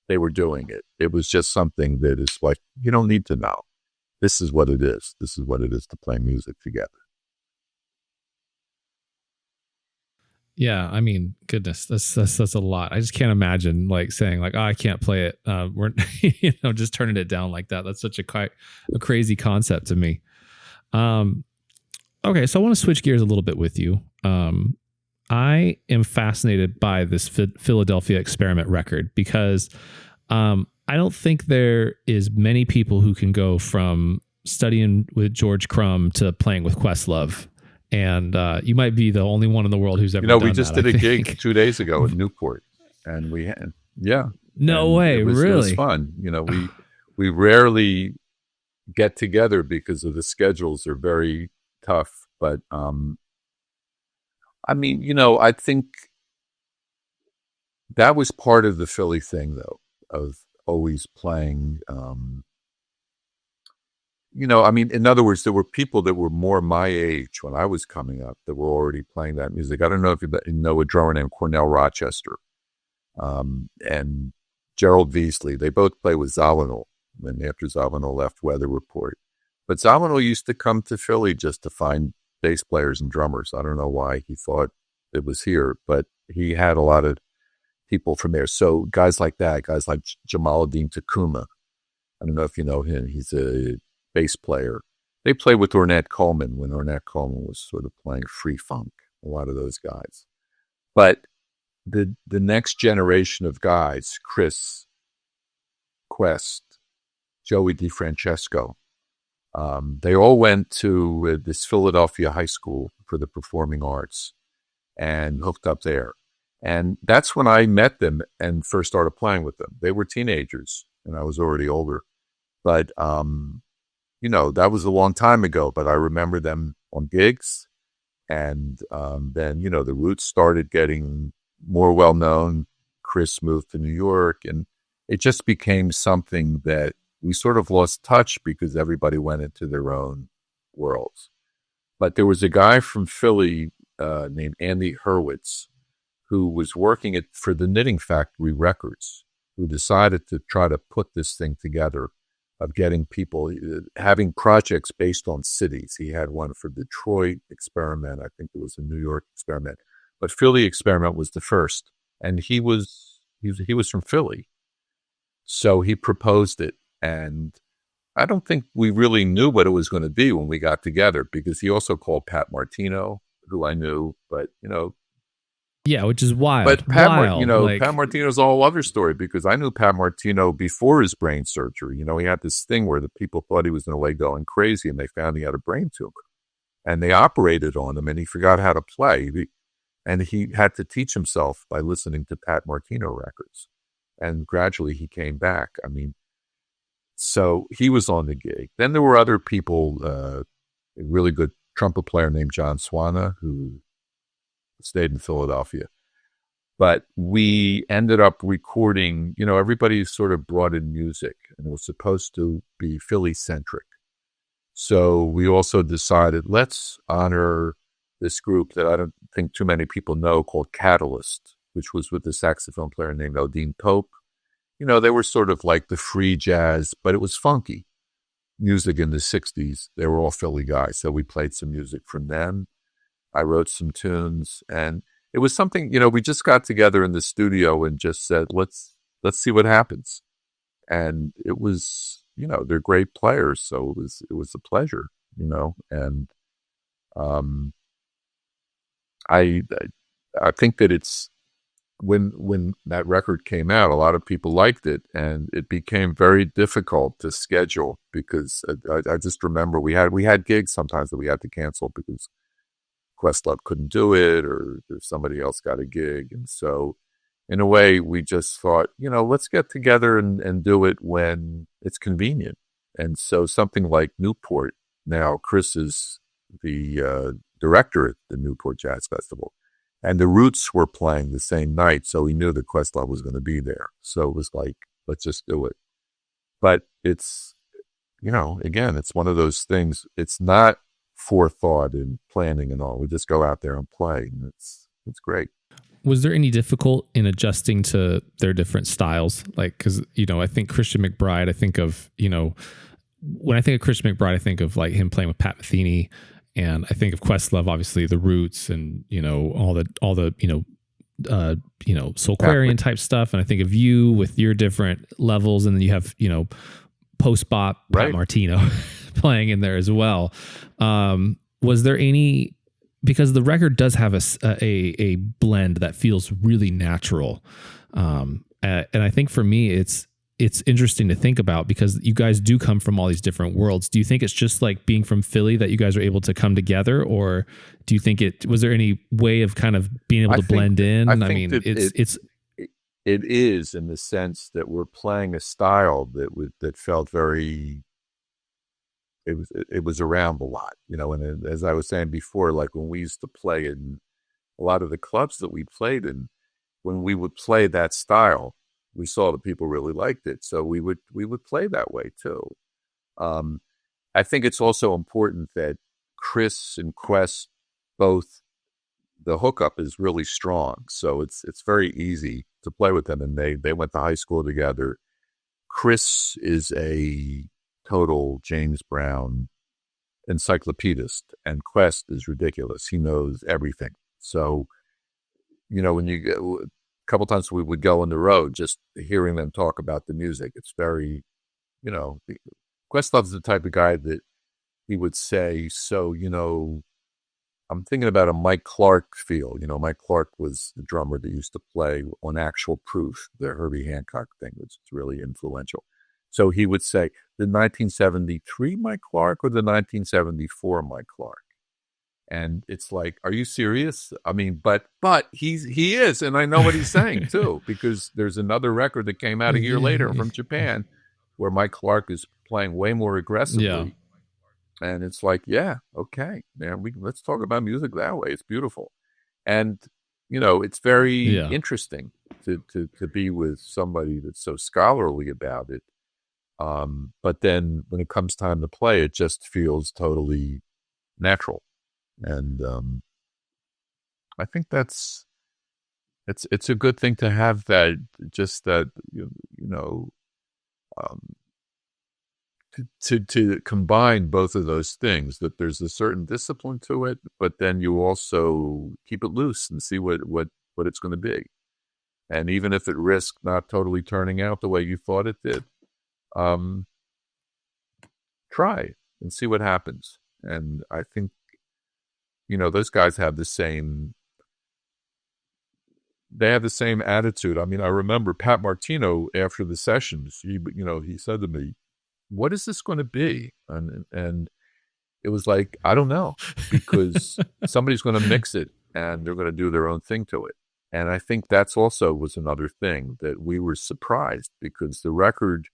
they were doing it. It was just something that is like, you don't need to know. This is what it is. This is what it is to play music together. Yeah, I mean, goodness, that's a lot. I just can't imagine like saying like, oh, I can't play it. We're just turning it down like that. That's such a crazy concept to me. Um, okay, so I want to switch gears a little bit with you. I am fascinated by this Philadelphia Experiment record because I don't think there is many people who can go from studying with George Crumb to playing with Questlove. And you might be the only one in the world who's ever done that. We just did a gig 2 days ago in Newport, and we had, no way, it really? It was fun. We rarely get together because of the schedules are very tough. But I mean, I think that was part of the Philly thing, though, of always playing. I mean, in other words, there were people that were more my age when I was coming up that were already playing that music. I don't know if you know a drummer named Cornell Rochester and Gerald Veasley. They both play with Zawinul, and after Zawinul left Weather Report. But Zawinul used to come to Philly just to find bass players and drummers. I don't know why he thought it was here, but he had a lot of people from there. So guys like that, guys like Jamaluddin Takuma. I don't know if you know him. He's a bass player. They played with Ornette Coleman when Ornette Coleman was sort of playing free funk, a lot of those guys. But the next generation of guys, Chris, Quest, Joey DeFrancesco, they all went to this Philadelphia high school for the performing arts and hooked up there. And that's when I met them and first started playing with them. They were teenagers and I was already older. But that was a long time ago, but I remember them on gigs. And then, the Roots started getting more well-known. Chris moved to New York, and it just became something that we sort of lost touch because everybody went into their own worlds. But there was a guy from Philly named Andy Hurwitz who was working for the Knitting Factory Records, who decided to try to put this thing together of getting people, having projects based on cities. He had one for Detroit Experiment. I think it was a New York Experiment. But Philly Experiment was the first. And he was from Philly. So he proposed it. And I don't think we really knew what it was going to be when we got together, because he also called Pat Martino, who I knew, but, yeah, which is wild. But Pat Martino's a whole other story, because I knew Pat Martino before his brain surgery. He had this thing where the people thought he was in a way going crazy, and they found he had a brain tumor. And they operated on him, and he forgot how to play. And he had to teach himself by listening to Pat Martino records. And gradually he came back. I mean, so he was on the gig. Then there were other people, a really good trumpet player named John Swana, who stayed in Philadelphia. But we ended up recording, everybody sort of brought in music, and it was supposed to be Philly-centric. So we also decided, let's honor this group that I don't think too many people know, called Catalyst, which was with a saxophone player named Odin Pope. They were sort of like the free jazz, but it was funky music in the 60s. They were all Philly guys. So we played some music from them. I wrote some tunes, and it was something, we just got together in the studio and just said, let's see what happens. And it was, they're great players. So it was a pleasure, and I think that it's, when that record came out, a lot of people liked it, and it became very difficult to schedule, because I just remember we had gigs sometimes that we had to cancel because Questlove couldn't do it, or somebody else got a gig. And so in a way we just thought, let's get together and do it when it's convenient. And so something like Newport, now Chris is the director at the Newport Jazz Festival, and the Roots were playing the same night, so he knew that Questlove was going to be there. So it was like, let's just do it. But it's, again, it's one of those things. It's not forethought and planning and all. We just go out there and play, and it's great. Was there any difficult in adjusting to their different styles? Like, because, I think Christian McBride, I think of, when I think of Christian McBride, I think of like him playing with Pat Metheny And I think of Questlove, obviously the Roots, and all the Soulquarian Exactly. type stuff. And I think of you with your different levels, and then you have post bop Pat Right. Martino playing in there as well. Was there any, because the record does have a blend that feels really natural, and I think for me it's interesting to think about, because you guys do come from all these different worlds. Do you think it's just like being from Philly that you guys are able to come together, or do you think was there any way of kind of being able to blend in? I I think mean, that it's it is, in the sense that we're playing a style that felt very, it was around a lot, and as I was saying before, like when we used to play in a lot of the clubs that we played in, when we would play that style, we saw that people really liked it, so we would play that way too. Um, I think it's also important that Chris and Quest both, the hookup is really strong, so it's very easy to play with them, and they went to high school together. Chris is a total James Brown encyclopedist, and Quest is ridiculous. He knows everything. So, when you go, a couple times we would go on the road, just hearing them talk about the music, it's very, you know, Questlove's the type of guy that he would say, so, I'm thinking about a Mike Clark feel. Mike Clark was the drummer that used to play on Actual Proof, the Herbie Hancock thing, which is really influential. So he would say, the 1973 Mike Clark or the 1974 Mike Clark? And it's like, are you serious? I mean, but he is, and I know what he's saying too, because there's another record that came out a year later from Japan where Mike Clark is playing way more aggressively. Yeah. And it's like, yeah, okay, man, let's talk about music that way. It's beautiful. And, it's very interesting to be with somebody that's so scholarly about it. But then when it comes time to play, it just feels totally natural. And I think it's a good thing to have that, just that, um, to combine both of those things, that there's a certain discipline to it, but then you also keep it loose and see what it's going to be. And even if it risks not totally turning out the way you thought it did, try and see what happens. And I think, those guys have the same attitude. I mean, I remember Pat Martino after the sessions, he said to me, what is this going to be? And it was like, I don't know, because somebody's going to mix it and they're going to do their own thing to it. And I think that's also was another thing that we were surprised, because the record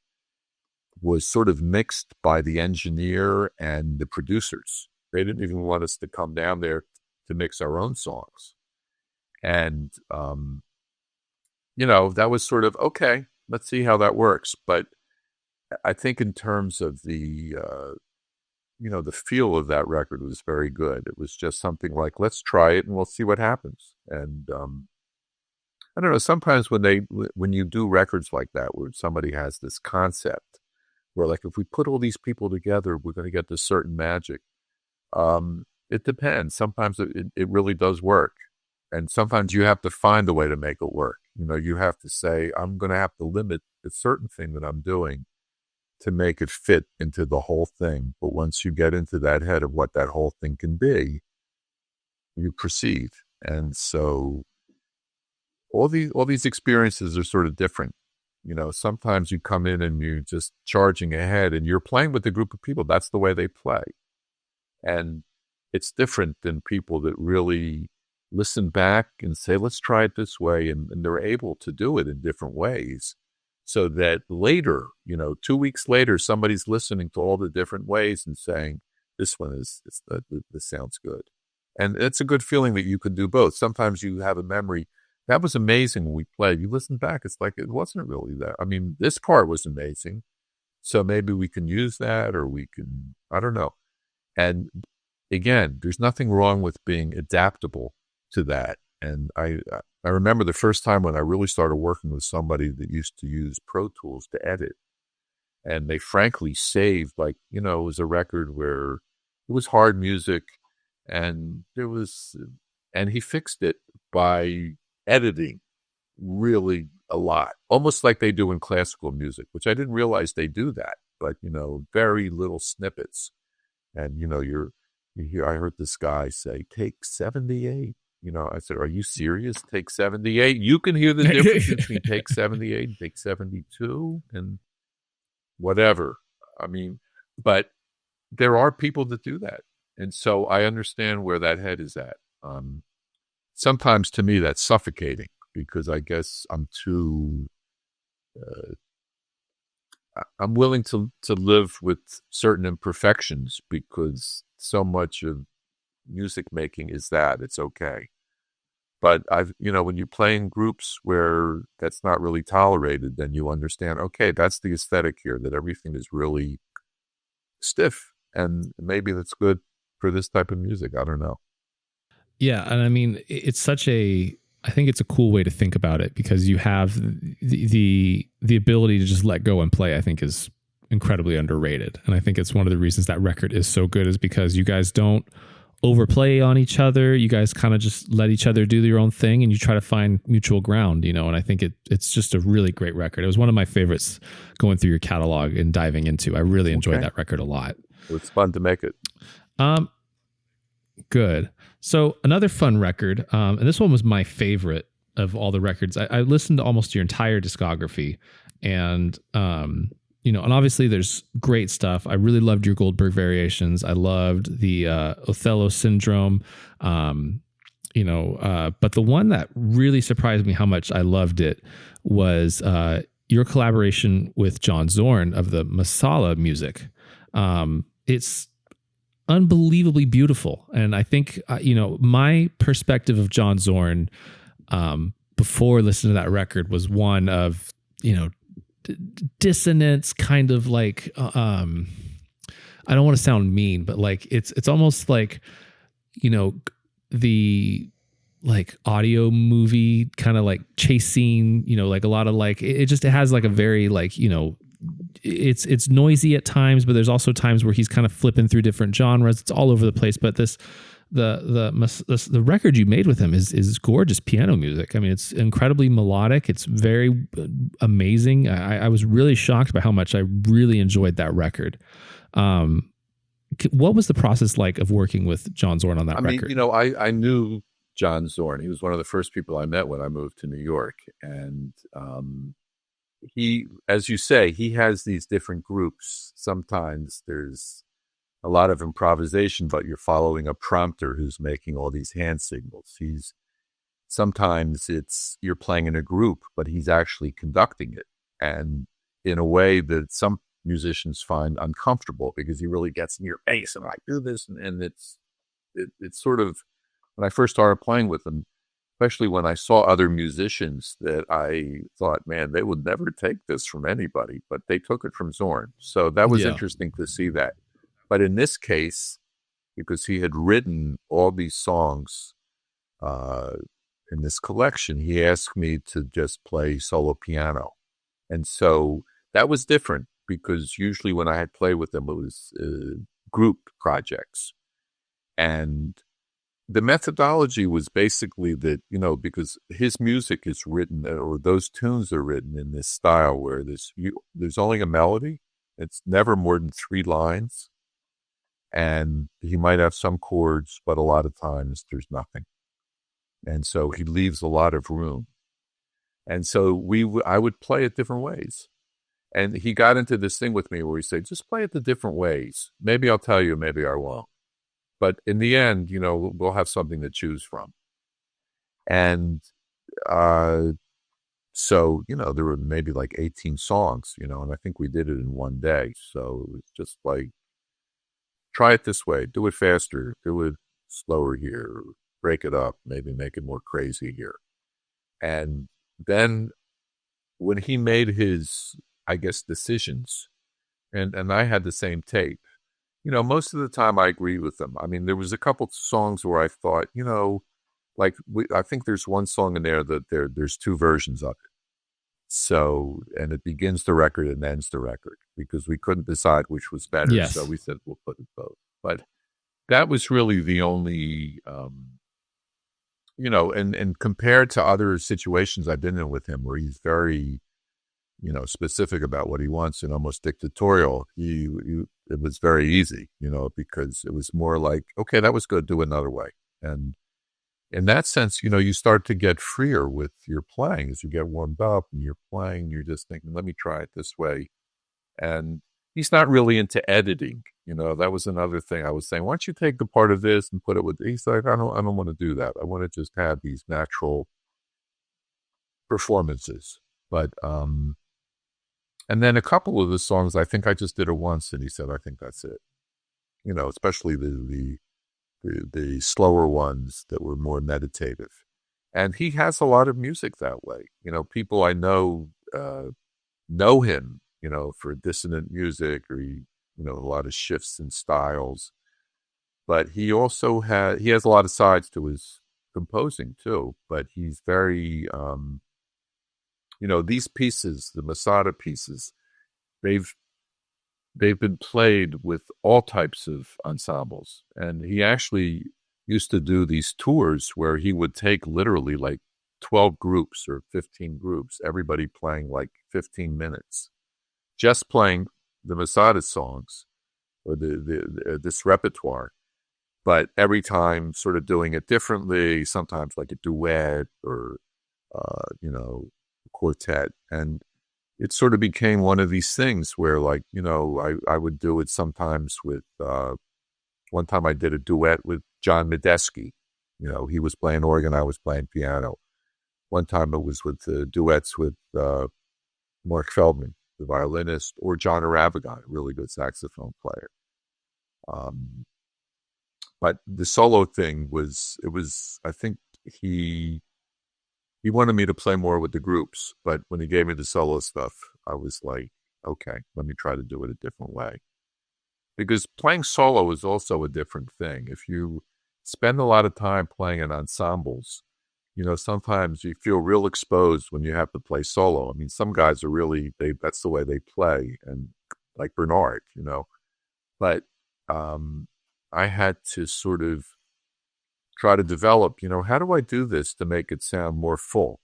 was sort of mixed by the engineer and the producers. They didn't even want us to come down there to mix our own songs. And, that was sort of, okay, let's see how that works. But I think in terms of the feel of that record was very good. It was just something like, let's try it and we'll see what happens. And I don't know, sometimes when you do records like that, where somebody has this concept, where like, if we put all these people together, we're going to get this certain magic. It depends. Sometimes it really does work. And sometimes you have to find a way to make it work. You have to say, I'm going to have to limit a certain thing that I'm doing to make it fit into the whole thing. But once you get into that head of what that whole thing can be, you proceed. And so all these experiences are sort of different. Sometimes you come in and you're just charging ahead and you're playing with a group of people. That's the way they play. And it's different than people that really listen back and say, let's try it this way. And they're able to do it in different ways, so that later, 2 weeks later, somebody's listening to all the different ways and saying, this one this sounds good. And it's a good feeling that you can do both. Sometimes you have a memory, that was amazing when we played. You listen back, it's like, it wasn't really that. I mean, this part was amazing. So maybe we can use that, or we can, I don't know. And again, there's nothing wrong with being adaptable to that. And I remember the first time when I really started working with somebody that used to use Pro Tools to edit. And they frankly saved, it was a record where it was hard music. and and he fixed it by editing really a lot, almost like they do in classical music, which I didn't realize they do that. But very little snippets, and you hear. I heard this guy say, "Take 78." I said, "Are you serious? Take 78? You can hear the difference between take 78 and take 72 and whatever." I mean, but there are people that do that, and so I understand where that head is at. Sometimes to me that's suffocating because I guess I'm willing to live with certain imperfections because so much of music making is that it's okay. But when you play in groups where that's not really tolerated, then you understand, okay, that's the aesthetic here, that everything is really stiff, and maybe that's good for this type of music. I don't know. Yeah, and I mean, I think it's a cool way to think about it because you have the ability to just let go and play. I think is incredibly underrated, and I think it's one of the reasons that record is so good is because you guys don't overplay on each other. You guys kind of just let each other do your own thing, and you try to find mutual ground. And I think it's just a really great record. It was one of my favorites going through your catalog and diving into. I really enjoyed that record a lot. It's fun to make it. Good. So another fun record, and this one was my favorite of all the records. I listened to almost your entire discography, and and obviously there's great stuff. I really loved your Goldberg Variations. I loved the Othello Syndrome. But the one that really surprised me how much I loved it was your collaboration with John Zorn of the Masala music. It's unbelievably beautiful. And I think, my perspective of John Zorn before listening to that record was one of, dissonance, kind of like, I don't want to sound mean, but like, it's almost like, the like audio movie kind of like chase scene, like a lot of like, it has like a very like, it's noisy at times, but there's also times where he's kind of flipping through different genres. It's all over the place. But the record you made with him is gorgeous piano music. I mean, it's incredibly melodic. It's very amazing. I was really shocked by how much I really enjoyed that record. What was the process like of working with John Zorn on that record? I knew John Zorn. He was one of the first people I met when I moved to New York, and he, as you say, he has these different groups. Sometimes there's a lot of improvisation, but you're following a prompter who's making all these hand signals. Sometimes you're playing in a group, but he's actually conducting it, and in a way that some musicians find uncomfortable because he really gets in your face and like do this, and it's sort of, when I first started playing with him, especially when I saw other musicians that I thought, man, they would never take this from anybody, but they took it from Zorn. So that was interesting to see that. But in this case, because he had written all these songs in this collection, he asked me to just play solo piano. And so that was different because usually when I had played with him, it was group projects. And the methodology was basically that, because his music is written, or those tunes are written in this style where there's only a melody. It's never more than 3 lines. And he might have some chords, but a lot of times there's nothing. And so he leaves a lot of room. And so I would play it different ways. And he got into this thing with me where he said, just play it the different ways. Maybe I'll tell you, maybe I won't. But in the end, we'll have something to choose from. And so, there were maybe like 18 songs, and I think we did it in one day. So it was just like, try it this way, do it faster, do it slower here, break it up, maybe make it more crazy here. And then when he made his, I guess, decisions, and I had the same tape, most of the time I agree with them. I mean, there was a couple songs where I thought, I think there's one song in there that there's 2 versions of it. So, and it begins the record and ends the record because we couldn't decide which was better. Yes. So we said, we'll put it both. But that was really the only, and compared to other situations I've been in with him where he's very, specific about what he wants and almost dictatorial, it was very easy, because it was more like, okay, that was good, do it another way. And in that sense, you start to get freer with your playing as you get warmed up and you're playing, you're just thinking, let me try it this way. And he's not really into editing. That was another thing I was saying. Why don't you take a part of this and put it with, he's like, I don't want to do that. I want to just have these natural performances. But, and then a couple of the songs, I think I just did it once and he said, I think that's it. Especially the slower ones that were more meditative. And he has a lot of music that way. People I know him, for dissonant music or, a lot of shifts in styles. But he also he has a lot of sides to his composing too. But he's very, these pieces, the Masada pieces, they've been played with all types of ensembles. And he actually used to do these tours where he would take literally like 12 groups or 15 groups, everybody playing like 15 minutes, just playing the Masada songs or this repertoire. But every time sort of doing it differently, sometimes like a duet or, a quartet. And it sort of became one of these things where, like, I would do it sometimes with, one time I did a duet with John Medeski. He was playing organ, I was playing piano. One time it was with duets with Mark Feldman, the violinist, or John Aravigon, a really good saxophone player. But the solo thing I think he wanted me to play more with the groups, but when he gave me the solo stuff, I was like, okay, let me try to do it a different way. Because playing solo is also a different thing. If you spend a lot of time playing in ensembles, sometimes you feel real exposed when you have to play solo. I mean, some guys are really, that's the way they play, and like Bernard, But I had to sort of try to develop, how do I do this to make it sound more full?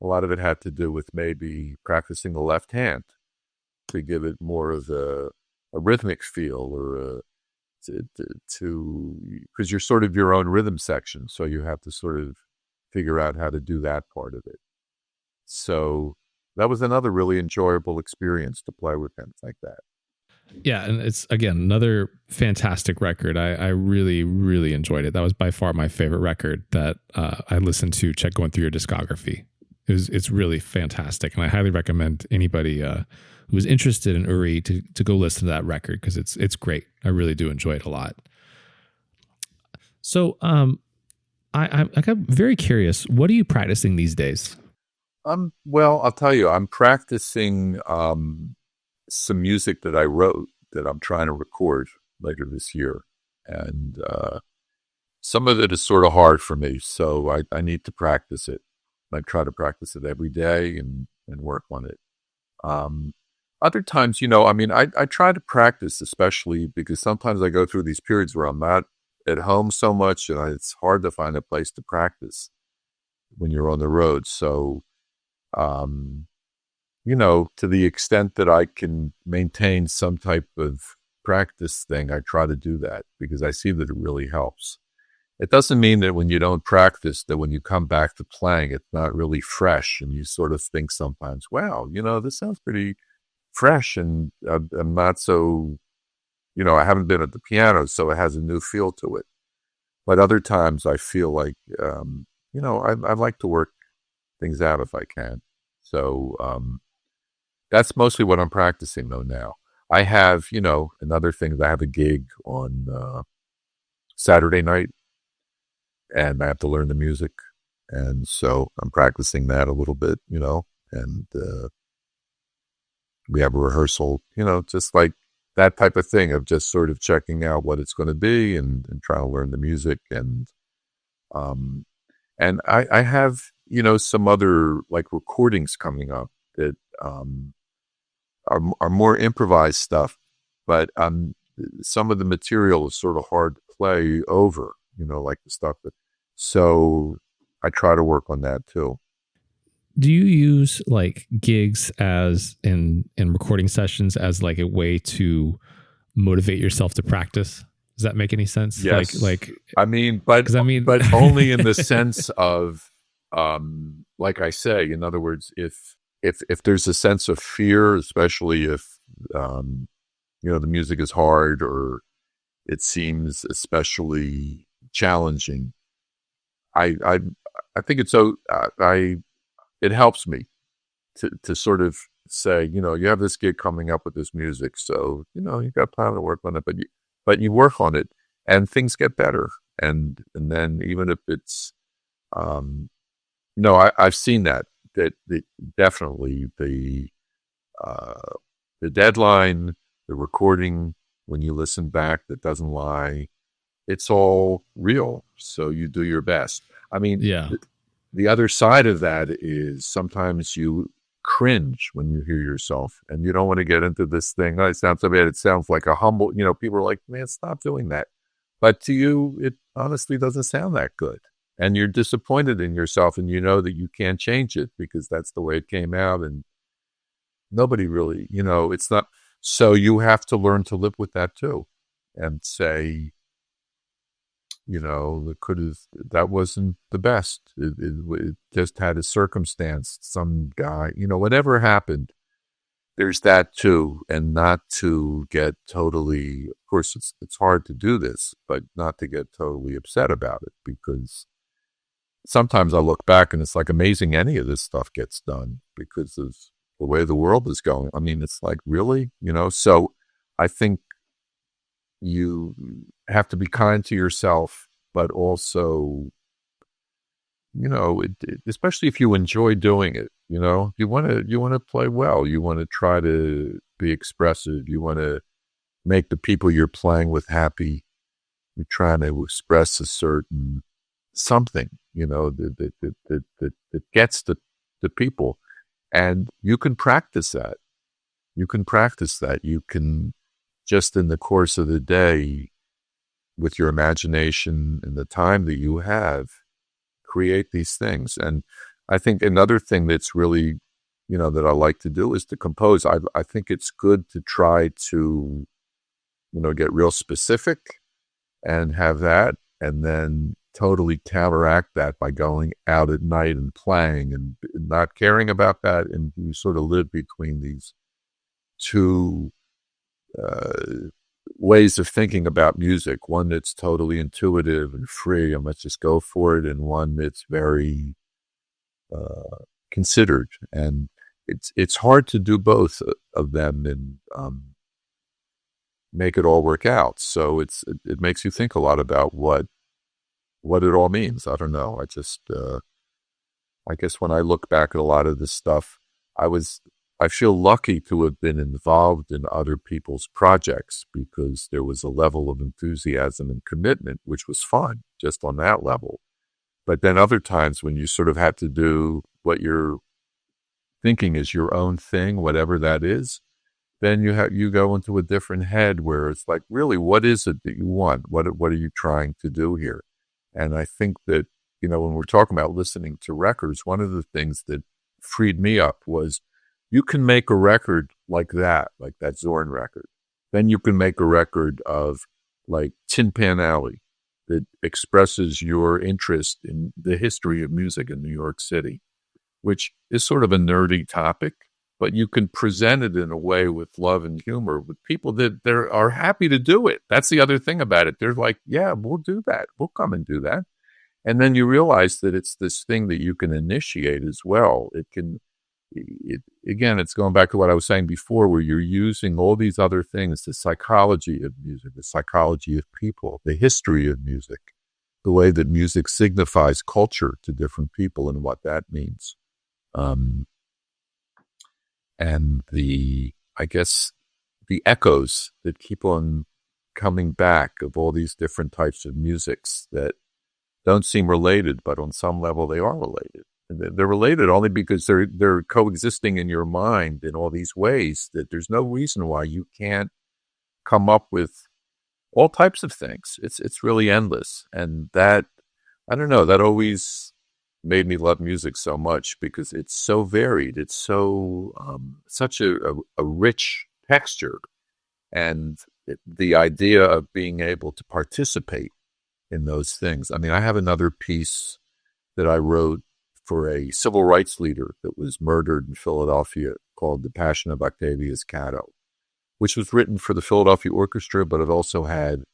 A lot of it had to do with maybe practicing the left hand to give it more of a rhythmic feel, or because you're sort of your own rhythm section, so you have to sort of figure out how to do that part of it. So that was another really enjoyable experience to play with him like that. Yeah, and it's, again, another fantastic record. I really, really enjoyed it. That was by far my favorite record that I listened to, going through your discography. It's really fantastic, and I highly recommend anybody who is interested in Uri to go listen to that record, because it's great. I really do enjoy it a lot. So I'm very curious. What are you practicing these days? Well, I'll tell you, I'm practicing some music that I wrote that I'm trying to record later this year. And some of it is sort of hard for me, so I need to practice it. I try to practice it every day and work on it. Other times, I try to practice, especially because sometimes I go through these periods where I'm not at home so much, and it's hard to find a place to practice when you're on the road. So, to the extent that I can maintain some type of practice thing, I try to do that because I see that it really helps. It doesn't mean that when you don't practice, that when you come back to playing, it's not really fresh, and you sort of think sometimes, wow, this sounds pretty fresh, and I'm not so, I haven't been at the piano, so it has a new feel to it. But other times I feel like, I like to work things out if I can. So that's mostly what I'm practicing though now. I have, another thing is I have a gig on Saturday night, and I have to learn the music. And so I'm practicing that a little bit, and we have a rehearsal, just like that type of thing of just sort of checking out what it's going to be and trying to learn the music. And I have, some other like recordings coming up that are more improvised stuff, but some of the material is sort of hard to play over, like the stuff that, so I try to work on that too. Do you use like gigs as in recording sessions as like a way to motivate yourself to practice? Does that make any sense? Yes. Like I mean, but only in the sense of, like I say, in other words, if there's a sense of fear, especially if, the music is hard or it seems especially challenging, I think it's so, it helps me to sort of say, you have this gig coming up with this music, so you got time to work on it, but you work on it and things get better, and then even if it's, I've seen that definitely the deadline, the recording, when you listen back, that doesn't lie. It's all real, so you do your best. I mean, yeah. The other side of that is sometimes you cringe when you hear yourself, and you don't want to get into this thing. Oh, it sounds so bad. It sounds like a humble, people are like, man, stop doing that. But to you, it honestly doesn't sound that good. And you're disappointed in yourself, and you know that you can't change it because that's the way it came out. And nobody really, it's not. So you have to learn to live with that too and say, that wasn't the best. It just had a circumstance, some guy, whatever happened, there's that too. And not to get totally, of course, it's hard to do this, but not to get totally upset about it, because sometimes I look back and it's like amazing any of this stuff gets done because of the way the world is going. I mean, it's like, really, so I think you have to be kind to yourself, but also, especially if you enjoy doing it, you want to play well. You want to try to be expressive. You want to make the people you're playing with happy. You're trying to express a certain something, that gets the people, and you can practice that. You can just in the course of the day, with your imagination and the time that you have, create these things. And I think another thing that's really, that I like to do is to compose. I think it's good to try to, get real specific and have that, and then totally counteract that by going out at night and playing and not caring about that. And you sort of live between these two ways of thinking about music, one that's totally intuitive and free and let's just go for it, and one that's very considered. And it's hard to do both of them and make it all work out. So it makes you think a lot about what it all means. I don't know. I guess when I look back at a lot of this stuff, I feel lucky to have been involved in other people's projects because there was a level of enthusiasm and commitment, which was fun just on that level. But then other times when you sort of have to do what you're thinking is your own thing, whatever that is, then you go into a different head where it's like, really, what is it that you want? What are you trying to do here? And I think that, when we're talking about listening to records, one of the things that freed me up was, you can make a record like that Zorn record. Then you can make a record of like Tin Pan Alley that expresses your interest in the history of music in New York City, which is sort of a nerdy topic, but you can present it in a way with love and humor with people that are happy to do it. That's the other thing about it. They're like, yeah, we'll do that. We'll come and do that. And then you realize that it's this thing that you can initiate as well. Again, it's going back to what I was saying before, where you're using all these other things, the psychology of music, the psychology of people, the history of music, the way that music signifies culture to different people and what that means. And I guess, the echoes that keep on coming back of all these different types of musics that don't seem related, but on some level they are related. They're related only because they're coexisting in your mind in all these ways that there's no reason why you can't come up with all types of things. It's really endless, and that, I don't know, that always made me love music so much because it's so varied. It's so such a rich texture, and the idea of being able to participate in those things. I mean, I have another piece that I wrote for a civil rights leader that was murdered in Philadelphia called The Passion of Octavius Cato, which was written for the Philadelphia Orchestra, but it also had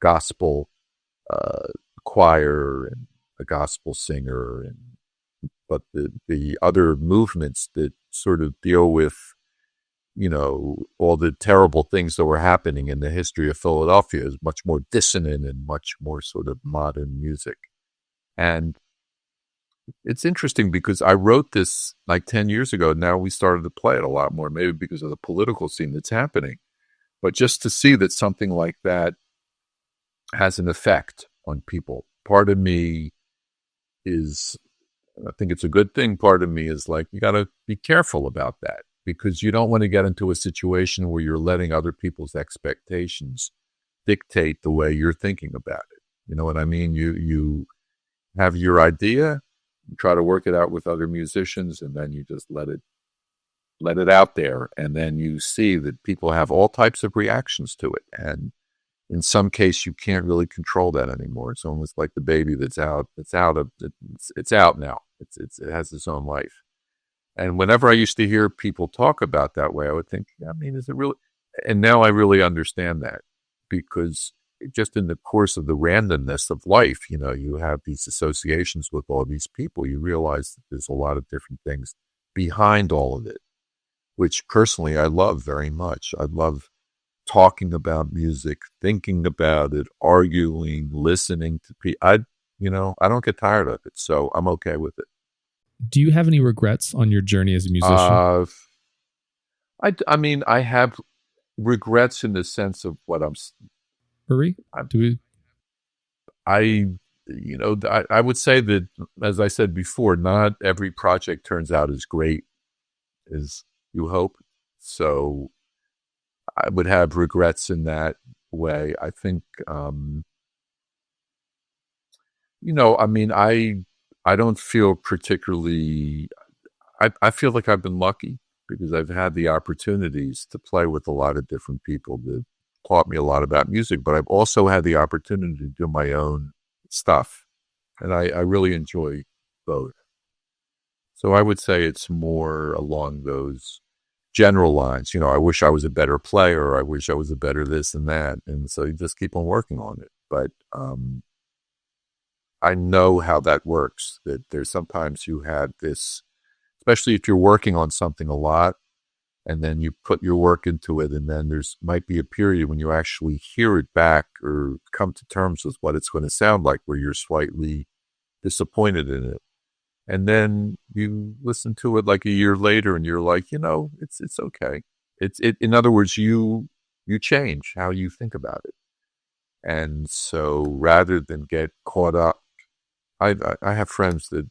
gospel choir and a gospel singer, but the other movements that sort of deal with, you know, all the terrible things that were happening in the history of Philadelphia is much more dissonant and much more sort of modern music. And it's interesting because I wrote this like 10 years ago. Now we started to play it a lot more, maybe because of the political scene that's happening. But just to see that something like that has an effect on people, part of me is, I think it's a good thing. Part of me is like, you got to be careful about that because you don't want to get into a situation where you're letting other people's expectations dictate the way you're thinking about it. You know what I mean? You have your idea, you try to work it out with other musicians, and then you just let it out there. And then you see that people have all types of reactions to it. And in some case, you can't really control that anymore. It's almost like the baby that's out. It's out now. It has its own life. And whenever I used to hear people talk about that way, I would think, I mean, is it really? And now I really understand that because just in the course of the randomness of life, you know, you have these associations with all these people. You realize that there's a lot of different things behind all of it, which personally I love very much. I love talking about music, thinking about it, arguing, listening to people. I don't get tired of it, so I'm okay with it. Do you have any regrets on your journey as a musician? I mean, I have regrets in the sense of what Uri, I would say that, as I said before, not every project turns out as great as you hope. So I would have regrets in that way. I think, I mean, I don't feel particularly, I feel like I've been lucky because I've had the opportunities to play with a lot of different people that taught me a lot about music, but I've also had the opportunity to do my own stuff. And I really enjoy both. So I would say it's more along those general lines. You know, I wish I was a better player, or I wish I was a better this and that. And so you just keep on working on it. But I know how that works, that there's sometimes you have this, especially if you're working on something a lot, and then you put your work into it, and then there's might be a period when you actually hear it back or come to terms with what it's going to sound like, where you're slightly disappointed in it. And then you listen to it like a year later and you're like, it's okay. In other words, you change how you think about it. And so rather than get caught up, I have friends that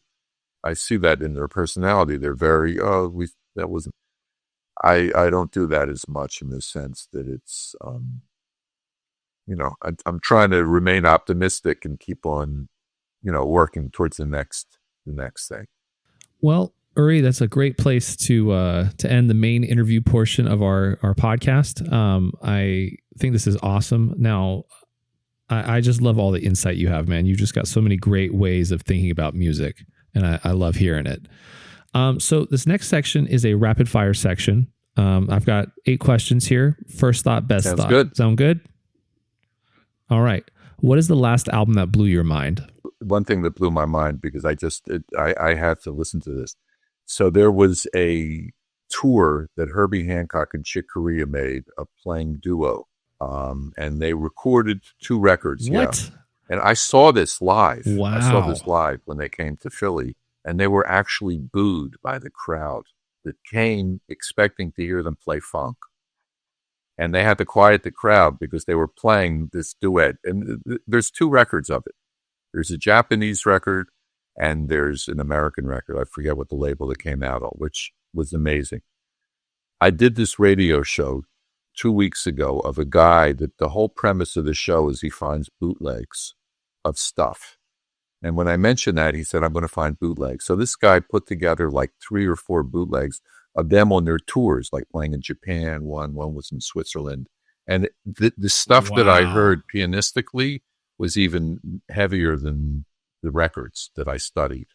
I see that in their personality. They're very, that wasn't, I don't do that as much in the sense that it's, I'm trying to remain optimistic and keep on, working towards the next thing. Well, Uri, that's a great place to end the main interview portion of our podcast. I think this is awesome. Now, I just love all the insight you have, man. You just got so many great ways of thinking about music, and I love hearing it. So this next section is a rapid fire section. I've got 8 questions here. First thought, best Sounds thought. Good. Sound good? All right. What is the last album that blew your mind? One thing that blew my mind, because I had to listen to this. So there was a tour that Herbie Hancock and Chick Corea made, a playing duo. And they recorded 2 records. What? Yeah. And I saw this live. Wow. I saw this live when they came to Philly, and they were actually booed by the crowd that came expecting to hear them play funk. And they had to quiet the crowd because they were playing this duet. And there's 2 records of it. There's a Japanese record and there's an American record. I forget what the label that came out on, which was amazing. I did this radio show 2 weeks ago of a guy that the whole premise of the show is he finds bootlegs of stuff. And when I mentioned that, he said, I'm going to find bootlegs. So this guy put together like 3 or 4 bootlegs of them on their tours, like playing in Japan. One was in Switzerland. And the stuff that I heard pianistically was even heavier than the records that I studied.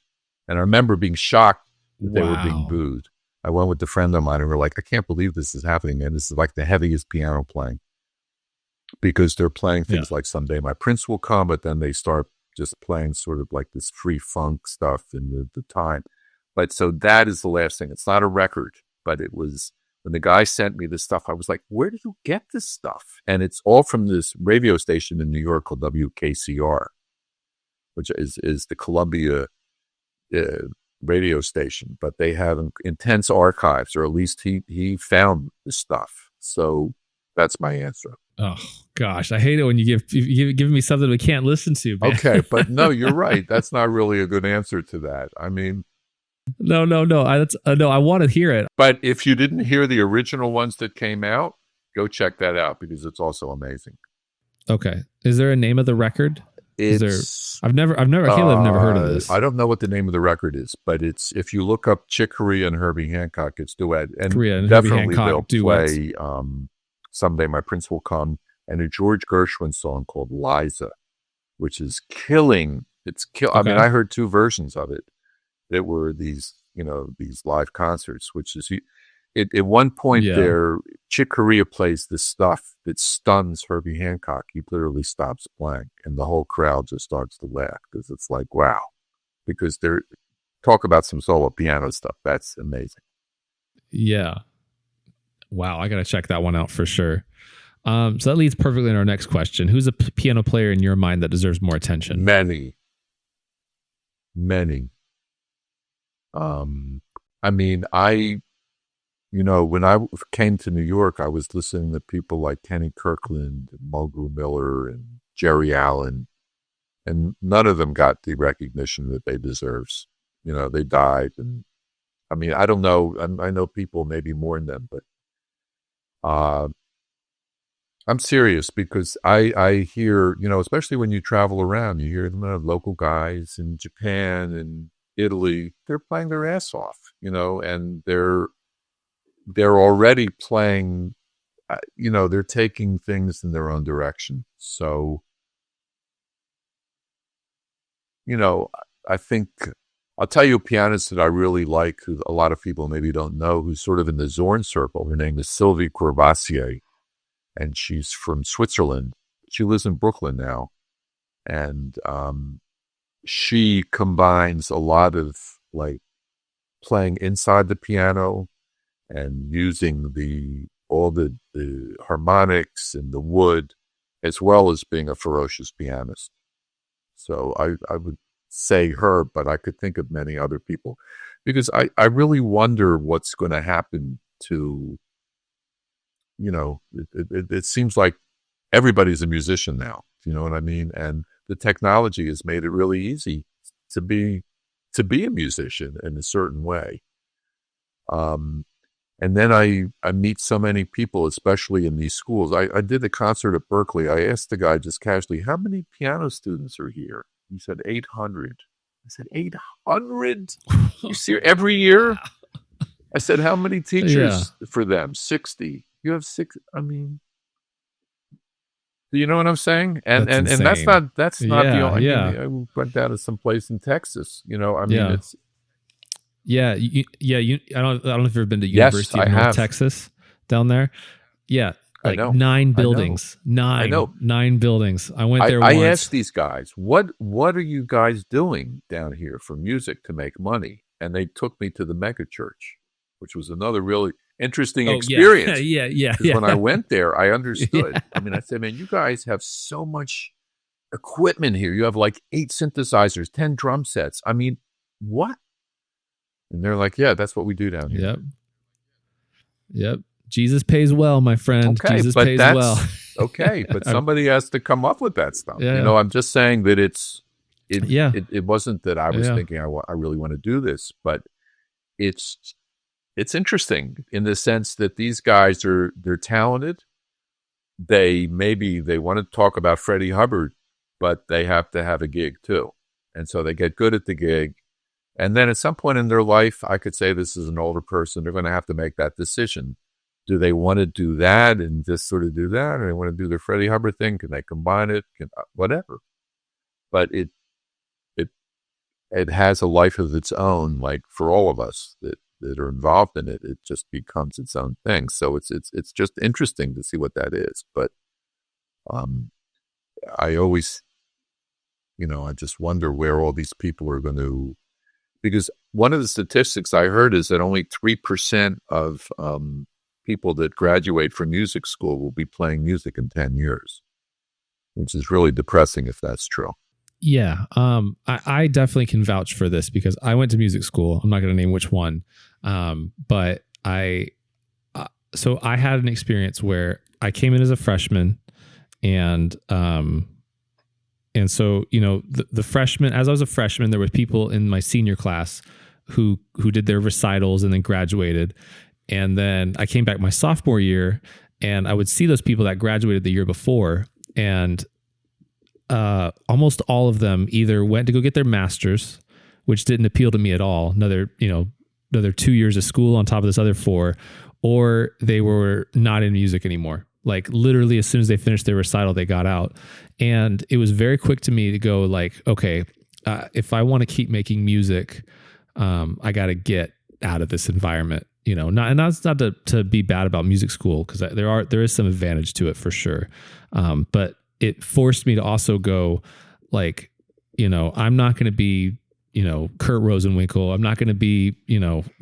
And I remember being shocked that they were being booed. I went with a friend of mine and we were like, I can't believe this is happening, man. This is like the heaviest piano playing. Because they're playing things like Someday My Prince Will Come, but then they start just playing sort of like this free funk stuff in the time. But so that is the last thing. It's not a record, but it was, when the guy sent me this stuff, I was like, where did you get this stuff? And it's all from this radio station in New York called WKCR, which is the Columbia radio station. But they have intense archives, or at least he found the stuff. So that's my answer. Oh gosh, I hate it when you give me something we can't listen to, man. Okay, but no, you're right. That's not really a good answer to that. I mean, no. I want to hear it. But if you didn't hear the original ones that came out, go check that out because it's also amazing. Okay, is there a name of the record? I've never heard of this. I don't know what the name of the record is, but it's, if you look up Chick Corea and Herbie Hancock, it's duet, and definitely they'll play Someday My Prince Will Come, and a George Gershwin song called Liza, which is killing. I mean, I heard 2 versions of it. That were these live concerts, which is, at one point there, Chick Corea plays this stuff that stuns Herbie Hancock. He literally stops playing, and the whole crowd just starts to laugh because it's like, wow, because they're talk about some solo piano stuff. That's amazing. Yeah. Wow, I got to check that one out for sure. So that leads perfectly into our next question. Who's a piano player in your mind that deserves more attention? Many. I mean, when I came to New York, I was listening to people like Kenny Kirkland, and Mulgrew Miller, and Jerry Allen, and none of them got the recognition that they deserve. They died, and I mean, I don't know. I know people maybe mourn them, but I'm serious because I hear, especially when you travel around, you hear local guys in Japan and Italy, they're playing their ass off, and they're already playing, they're taking things in their own direction. So, I think I'll tell you a pianist that I really like, who a lot of people maybe don't know, who's sort of in the Zorn circle. Her name is Sylvie Courvoisier, and she's from Switzerland. She lives in Brooklyn now. And she combines a lot of like playing inside the piano and using all the harmonics and the wood, as well as being a ferocious pianist. So I would say her, but I could think of many other people, because I really wonder what's going to happen to, it seems like everybody's a musician now, you know what I mean? And the technology has made it really easy to be a musician in a certain way. And then I meet so many people, especially in these schools. I did a concert at Berkeley. I asked the guy just casually, how many piano students are here? He said 800. I said, 800? You see every year? I said, how many teachers for them? 60. You have 6. I mean, do you know what I'm saying? And that's not the only. I went down to some place in Texas. I mean, it's. Yeah, I don't know if you've ever been to University of North Texas down there. Yeah, like 9 buildings. I know. 9 buildings. I went there once. I asked these guys, what are you guys doing down here for music to make money? And they took me to the mega church, which was another really interesting experience. Yeah. Because when I went there, I understood. I mean, I said, man, you guys have so much equipment here. You have like 8 synthesizers, 10 drum sets. I mean, what? And they're like, yeah, that's what we do down here. Yep. Jesus pays well, my friend. Okay, Jesus pays well. Okay, but somebody has to come up with that stuff. Yeah. I'm just saying that it wasn't that I was thinking I really want to do this, but it's interesting in the sense that these guys they're talented, they want to talk about Freddie Hubbard, but they have to have a gig too. And so they get good at the gig. And then at some point in their life, I could say this is an older person, they're going to have to make that decision. Do they want to do that and just sort of do that? Or they want to do their Freddie Hubbard thing? Can they combine it? Whatever. But it has a life of its own, like for all of us that are involved in it. It just becomes its own thing. So it's just interesting to see what that is. But I always, I just wonder where all these people are going to, because one of the statistics I heard is that only 3% of people that graduate from music school will be playing music in 10 years, which is really depressing if that's true. Yeah, I definitely can vouch for this because I went to music school. I'm not going to name which one, but so I had an experience where I came in as a freshman, and so the freshman, as I was a freshman, there were people in my senior class who did their recitals and then graduated, and then I came back my sophomore year, and I would see those people that graduated the year before, and almost all of them either went to go get their masters, which didn't appeal to me at all. Another 2 years of school on top of this other 4, or they were not in music anymore. Like literally as soon as they finished their recital, they got out. And it was very quick to me to go like, okay, if I want to keep making music, I got to get out of this environment, and that's not to be bad about music school, because there is some advantage to it for sure. But it forced me to also go like, I'm not going to be, Kurt Rosenwinkel. I'm not going to be,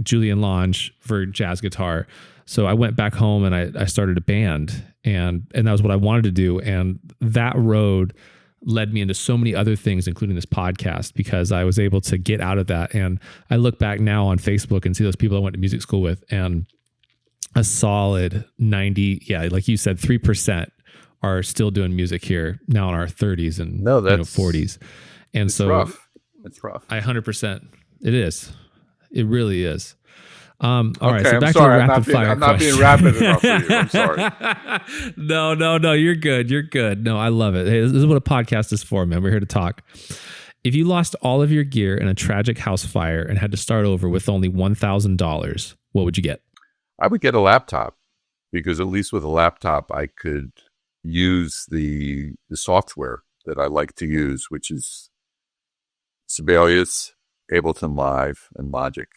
Julian Lange for jazz guitar. So I went back home and I started a band, and that was what I wanted to do. And that road led me into so many other things, including this podcast, because I was able to get out of that. And I look back now on Facebook and see those people I went to music school with, and a solid 90, like you said, 3% are still doing music here now in our 30s and 40s. And so rough. It's rough. 100%. It is. It really is. All right. So back to the rapid fire. I'm not being rapid enough for you. I'm sorry. No. You're good. You're good. No, I love it. Hey, this is what a podcast is for, man. We're here to talk. If you lost all of your gear in a tragic house fire and had to start over with only $1,000, what would you get? I would get a laptop, because at least with a laptop, I could use the software that I like to use, which is Sibelius, Ableton Live, and Logic,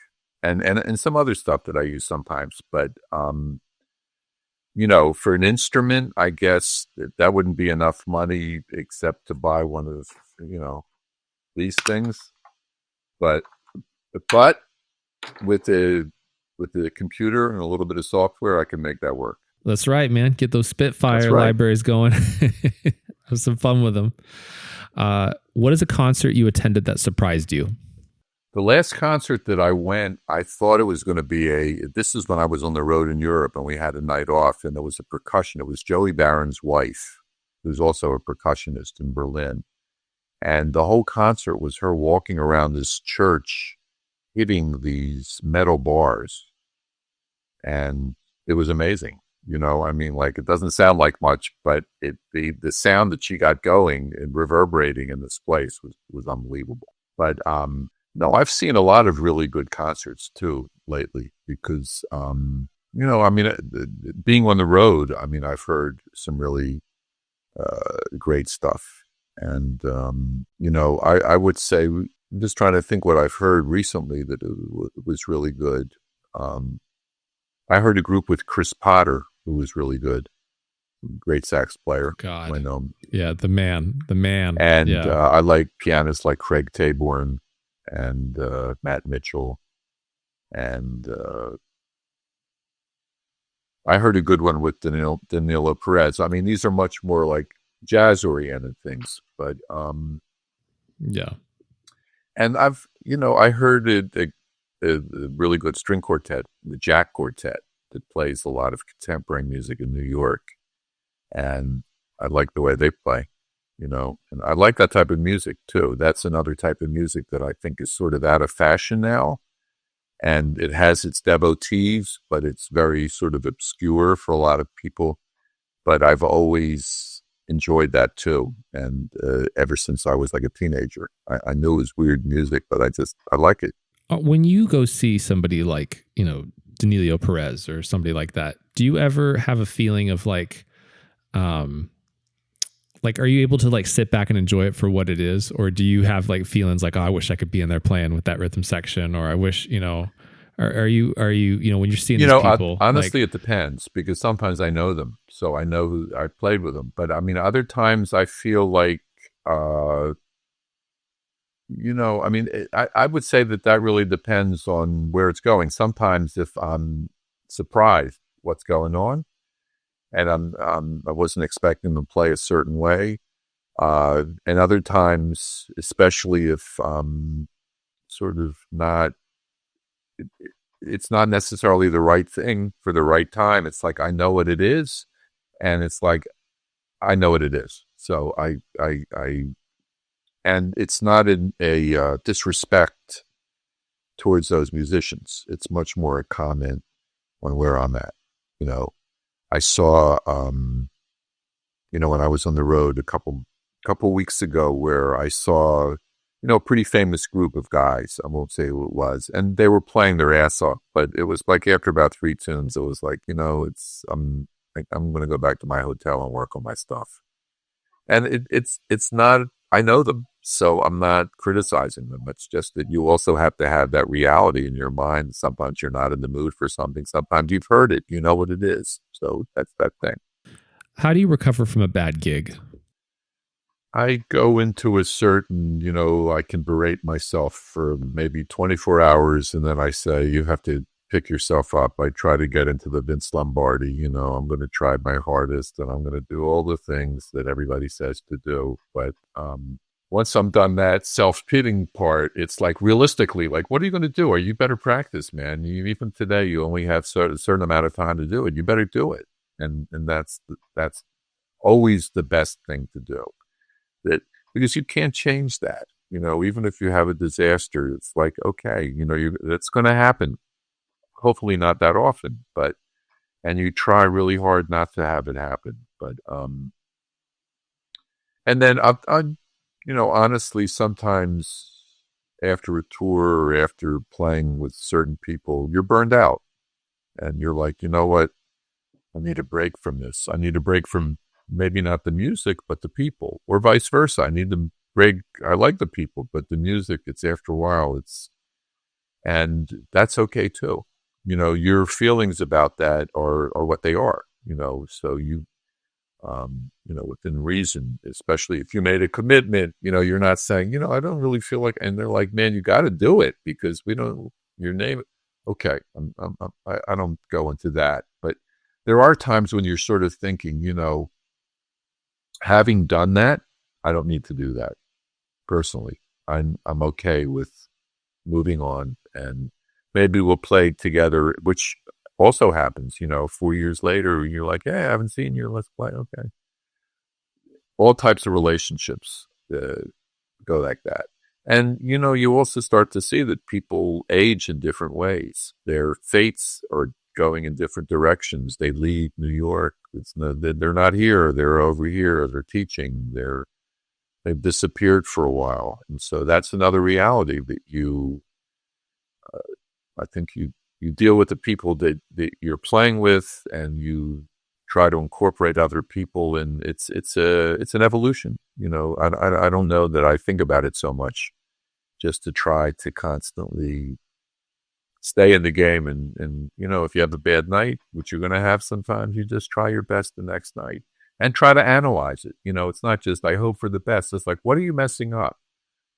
and some other stuff that I use sometimes. But for an instrument, I guess that wouldn't be enough money except to buy one of these things. But with the computer and a little bit of software, I can make that work. That's right, man. Get those Spitfire libraries going. Have some fun with them. What is a concert you attended that surprised you? The last concert that I went, I thought it was going to be this is when I was on the road in Europe and we had a night off, and there was a percussion. It was Joey Barron's wife, who's also a percussionist in Berlin. And the whole concert was her walking around this church, hitting these metal bars. And it was amazing. It doesn't sound like much, but the sound that she got going and reverberating in this place was unbelievable. But no, I've seen a lot of really good concerts too lately, because being on the road, I've heard some really great stuff. And I would say, I'm just trying to think what I've heard recently that it was really good. I heard a group with Chris Potter, who was really good. Great sax player. God. I know him. Yeah, the man. And I like pianists like Craig Taborn and Matt Mitchell. And I heard a good one with Danilo Perez. These are much more like jazz-oriented things. But yeah. And I heard a really good string quartet, the Jack Quartet, that plays a lot of contemporary music in New York. And I like the way they play, and I like that type of music too. That's another type of music that I think is sort of out of fashion now. And it has its devotees, but it's very sort of obscure for a lot of people. but I've always enjoyed that too. And ever since I was like a teenager, I knew it was weird music, but I like it. When you go see somebody like, Danilo Perez or somebody like that, do you ever have a feeling of like, are you able to like sit back and enjoy it for what it is? Or do you have like feelings like, oh, I wish I could be in there playing with that rhythm section, or I wish, are you, when you're seeing these people? Honestly, it depends, because sometimes I know them. So I know who I played with them. But I mean, other times I feel like, I would say that really depends on where it's going. Sometimes if I'm surprised what's going on, and I wasn't expecting them to play a certain way, and other times, especially if sort of not, it's not necessarily the right thing for the right time. It's like I know what it is, and it's like I know what it is. So and it's not in a disrespect towards those musicians. It's much more a comment on where I'm at. I saw, when I was on the road a couple weeks ago, where I saw, a pretty famous group of guys. I won't say who it was, and they were playing their ass off. But it was like after about 3 tunes, it was like, I'm going to go back to my hotel and work on my stuff. And it's not. I know them, so I'm not criticizing them. It's just that you also have to have that reality in your mind. Sometimes you're not in the mood for something. Sometimes you've heard it. You know what it is. So that's that thing. How do you recover from a bad gig? I go into a certain, I can berate myself for maybe 24 hours, and then I say, you have to pick yourself up. I try to get into the Vince Lombardi, I'm going to try my hardest, and I'm going to do all the things that everybody says to do. But once I'm done that self-pitying part, it's like, realistically, like, what are you going to do? Or you better practice, man. Even today, you only have a certain amount of time to do it. You better do it. And that's always the best thing to do. Because you can't change that. Even if you have a disaster, it's like, okay, that's going to happen. Hopefully not that often, and you try really hard not to have it happen. But, and then honestly, sometimes after a tour or after playing with certain people, you're burned out, and you're like, you know what? I need a break from this. I need a break from maybe not the music, but the people, or vice versa. I need to break. I like the people, but the music, it's after a while, and that's okay too. Your feelings about that are what they are, so you, within reason, especially if you made a commitment, you're not saying, I don't really feel like, and they're like, man, you got to do it because we don't, your name. Okay. I don't go into that, but there are times when you're sort of thinking, having done that, I don't need to do that personally. I'm okay with moving on, and maybe we'll play together, which also happens, 4 years later, you're like, hey, I haven't seen you. Let's play. Okay. All types of relationships go like that. And, you also start to see that people age in different ways. Their fates are going in different directions. They leave New York. They're not here. They're over here. They're teaching. They've disappeared for a while. And so that's another reality that I think you deal with the people that you're playing with, and you try to incorporate other people, and it's an evolution. I don't know that I think about it so much, just to try to constantly stay in the game, and if you have a bad night, which you're going to have sometimes, you just try your best the next night and try to analyze it. It's not just I hope for the best. It's like, what are you messing up?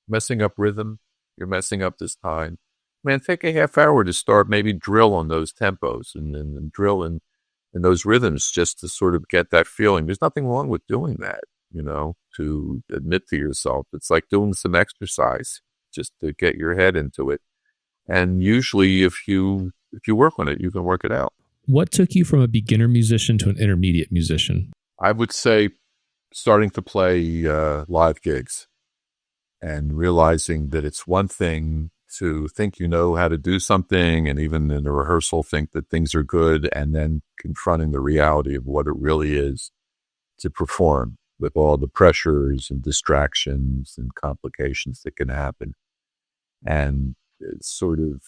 Messing up rhythm. You're messing up this time. Man, take a half hour to start, maybe drill on those tempos and drill in those rhythms, just to sort of get that feeling. There's nothing wrong with doing that, to admit to yourself. It's like doing some exercise just to get your head into it. And usually if you work on it, you can work it out. What took you from a beginner musician to an intermediate musician? I would say starting to play live gigs and realizing that it's one thing to think you know how to do something, and even in a rehearsal think that things are good, and then confronting the reality of what it really is to perform with all the pressures and distractions and complications that can happen. And it's sort of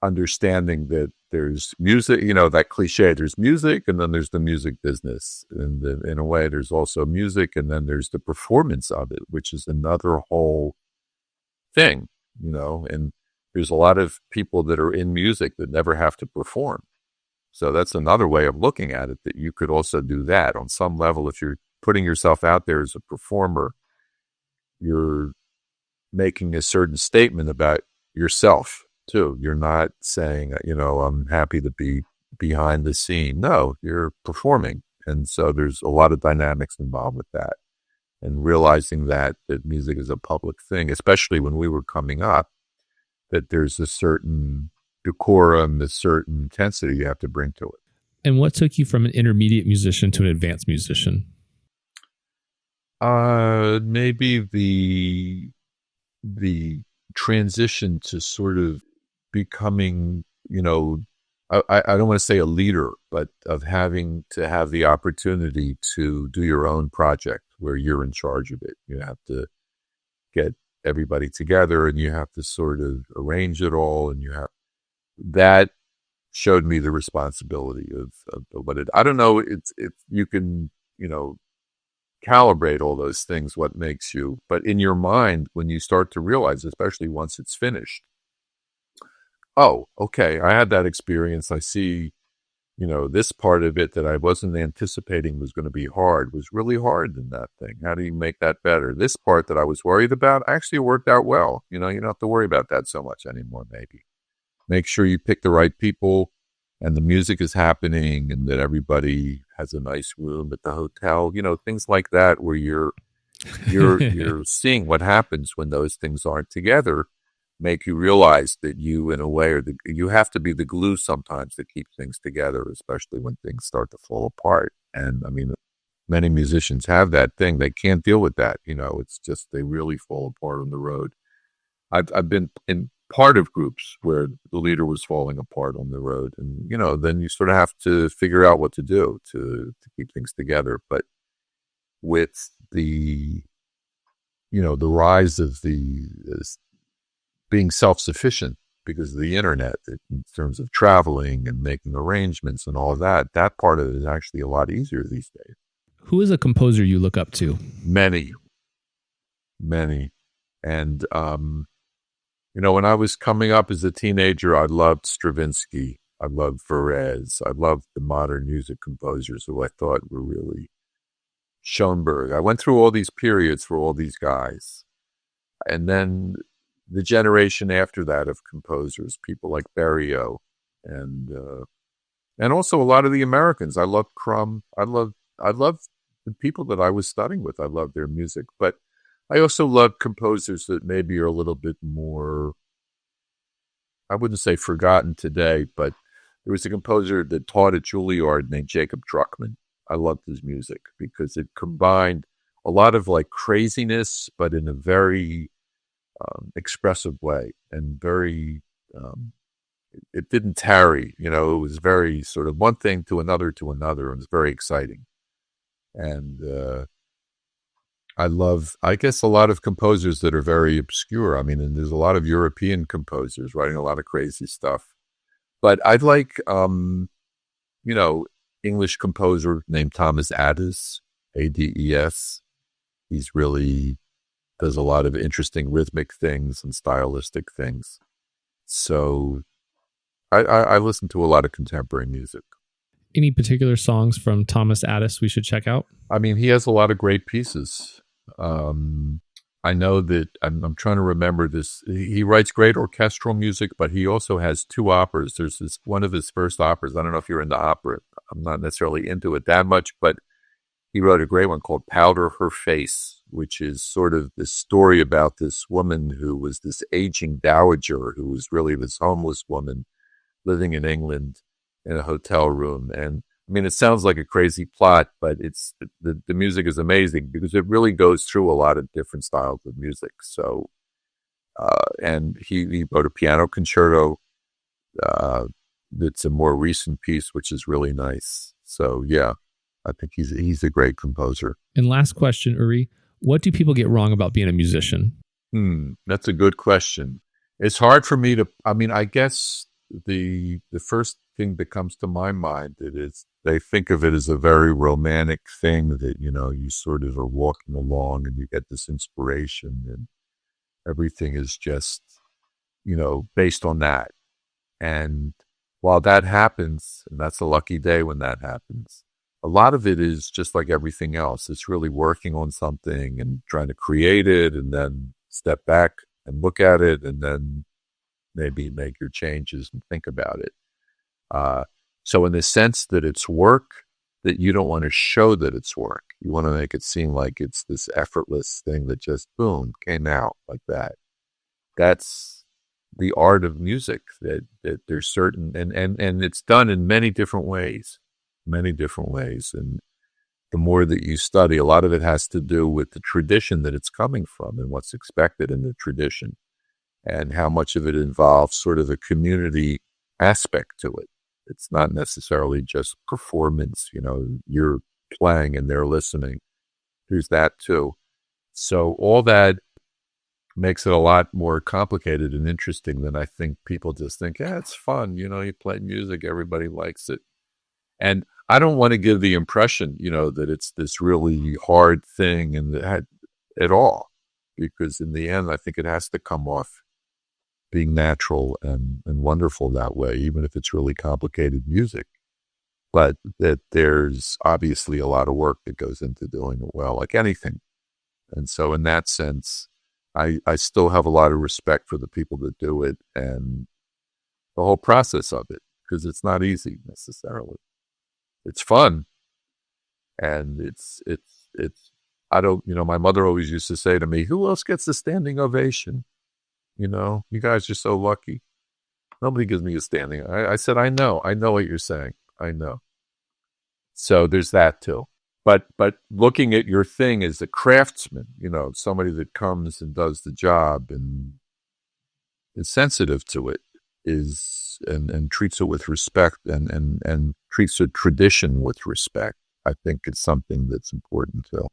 understanding that there's music, that cliche, there's music and then there's the music business. And in a way, there's also music and then there's the performance of it, which is another whole thing, and there's a lot of people that are in music that never have to perform. So that's another way of looking at it, that you could also do that on some level. If you're putting yourself out there as a performer, you're making a certain statement about yourself too. You're not saying, I'm happy to be behind the scene. No, you're performing. And so there's a lot of dynamics involved with that. And realizing that music is a public thing, especially when we were coming up, that there's a certain decorum, a certain intensity you have to bring to it. And what took you from an intermediate musician to an advanced musician? Maybe the transition to sort of becoming, I don't want to say a leader, but of having to have the opportunity to do your own project where you're in charge of it. You have to get everybody together and you have to sort of arrange it all, and that showed me the responsibility of what it. I don't know if you can, calibrate all those things, what makes you, but in your mind, when you start to realize, especially once it's finished, oh, okay, I had that experience. I see, this part of it that I wasn't anticipating was going to be hard was really hard in that thing. How do you make that better? This part that I was worried about actually worked out well. You don't have to worry about that so much anymore, maybe. Make sure you pick the right people and the music is happening and that everybody has a nice room at the hotel, things like that, where you're seeing what happens when those things aren't together, make you realize that you, in a way, you have to be the glue sometimes to keep things together, especially when things start to fall apart. And I mean, many musicians have that thing. They can't deal with that. It's just, they really fall apart on the road. I've been in part of groups where the leader was falling apart on the road, and then you sort of have to figure out what to do to keep things together. But with the the rise of the being self-sufficient because of the internet, in terms of traveling and making arrangements and all of that part of it is actually a lot easier these days. Who is a composer you look up to? Many. And when I was coming up as a teenager, I loved Stravinsky. I loved Varese. I loved the modern music composers who I thought were really Schoenberg. I went through all these periods for all these guys. And then the generation after that of composers, people like Berio and also a lot of the Americans. I loved Crumb. I loved the people that I was studying with. I loved their music. But I also love composers that maybe are a little bit more, I wouldn't say forgotten today, but there was a composer that taught at Juilliard named Jacob Druckmann. I loved his music because it combined a lot of like craziness, but in a very expressive way, and very, it didn't tarry, it was very sort of one thing to another, and it was very exciting. And I guess, a lot of composers that are very obscure. I mean, and there's a lot of European composers writing a lot of crazy stuff. But I'd like, English composer named Thomas Adès, Ades. He's really does a lot of interesting rhythmic things and stylistic things. So I listen to a lot of contemporary music. Any particular songs from Thomas Adès we should check out? I mean, he has a lot of great pieces. I know that I'm trying to remember this. He writes great orchestral music, but he also has two operas. There's one of his first operas. I don't know if you're into opera. I'm not necessarily into it that much, but he wrote a great one called Powder Her Face, which is sort of this story about this woman who was this aging dowager who was really this homeless woman living in England in a hotel room. And I mean, it sounds like a crazy plot, but it's the music is amazing because it really goes through a lot of different styles of music. So And he wrote a piano concerto. It's a more recent piece, which is really nice. So yeah, I think he's a great composer. And last question, Uri, what do people get wrong about being a musician? That's a good question. It's hard for me to. I mean, I guess the first thing that comes to my mind is they think of it as a very romantic thing that you sort of are walking along and you get this inspiration and everything is just based on that. And while that happens, and that's a lucky day when that happens, a lot of it is just like everything else. It's really working on something and trying to create it and then step back and look at it and then maybe make your changes and think about it. So in the sense that it's work, that you don't want to show that it's work. You want to make it seem like it's this effortless thing that just, boom, came out like that. That's the art of music, that there's certain, and it's done in many different ways. And the more that you study, a lot of it has to do with the tradition that it's coming from and what's expected in the tradition and how much of it involves sort of a community aspect to it. It's not necessarily just performance, you're playing and they're listening. There's that too. So all that makes it a lot more complicated and interesting than I think people just think, yeah, it's fun. You play music, everybody likes it. And I don't want to give the impression, that it's this really hard thing and at all, because in the end, I think it has to come off being natural and wonderful that way, even if it's really complicated music. But that there's obviously a lot of work that goes into doing it well, like anything. And so in that sense, I still have a lot of respect for the people that do it and the whole process of it, because it's not easy necessarily. It's fun. And it's, I don't, my mother always used to say to me, who else gets a standing ovation? You guys are so lucky. Nobody gives me a standing. I said, I know what you're saying. I know. So there's that too. But looking at your thing as a craftsman, somebody that comes and does the job and is sensitive to it, and treats it with respect and treats a tradition with respect, I think it's something that's important too.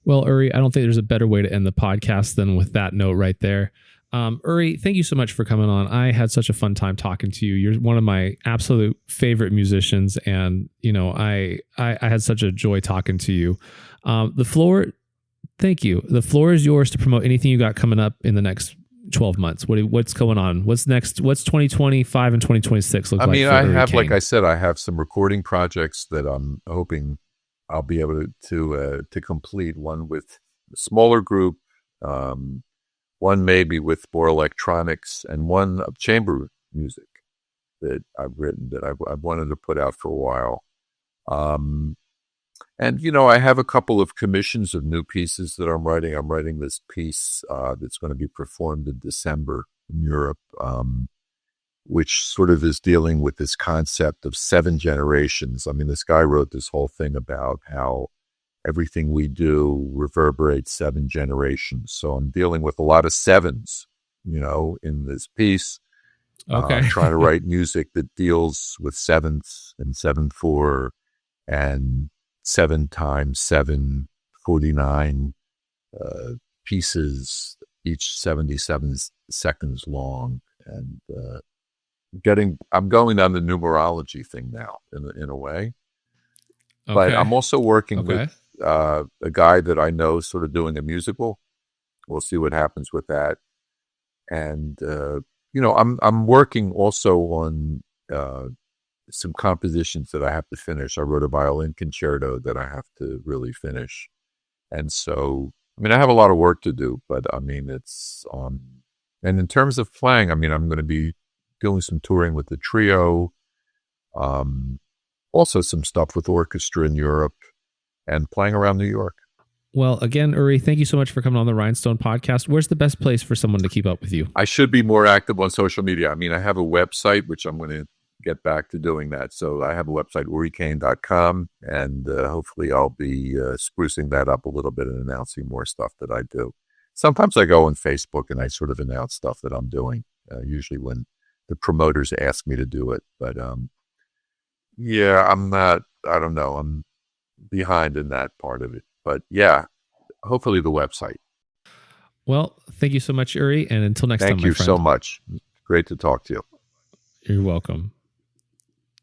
Well, Uri, I don't think there's a better way to end the podcast than with that note right there. Uri, thank you so much for coming on. I had such a fun time talking to you. You're one of my absolute favorite musicians, and I had such a joy talking to you. Thank you. The floor is yours to promote anything you got coming up in the next 12 months. What's going on? What's next? What's 2025 and 2026 look like? I mean, I have, like I said, I have some recording projects that I'm hoping I'll be able to complete. One with a smaller group. One maybe with more electronics, and one of chamber music that I've written that I've wanted to put out for a while. And, I have a couple of commissions of new pieces that I'm writing. I'm writing this piece that's going to be performed in December in Europe, which sort of is dealing with this concept of 7 generations. I mean, this guy wrote this whole thing about how everything we do reverberates 7 generations. So I'm dealing with a lot of sevens, in this piece. Okay. Trying to write music that deals with sevenths and 7/4 and 7 times 7, 49 pieces, each 77 seconds long. And I'm going on the numerology thing now in a way. Okay. But I'm also working with a guy that I know sort of doing a musical. We'll see what happens with that. And, I'm working also on some compositions that I have to finish. I wrote a violin concerto that I have to really finish. And so, I have a lot of work to do, but it's and in terms of playing, I'm going to be doing some touring with the trio, also some stuff with orchestra in Europe, and playing around New York. Well, again, Uri, thank you so much for coming on the Rhinestone podcast. Where's the best place for someone to keep up with you? I should be more active on social media. I have a website, which I'm going to get back to doing that. So I have a website, uricaine.com, and hopefully I'll be sprucing that up a little bit and announcing more stuff that I do. Sometimes I go on Facebook and I sort of announce stuff that I'm doing, usually when the promoters ask me to do it. But yeah, I'm not, I don't know, I'm behind in that part of it. But yeah, hopefully the website. Well, thank you so much, Uri. And until next time, Thank my you so friend. much. Great to talk to you. You're welcome.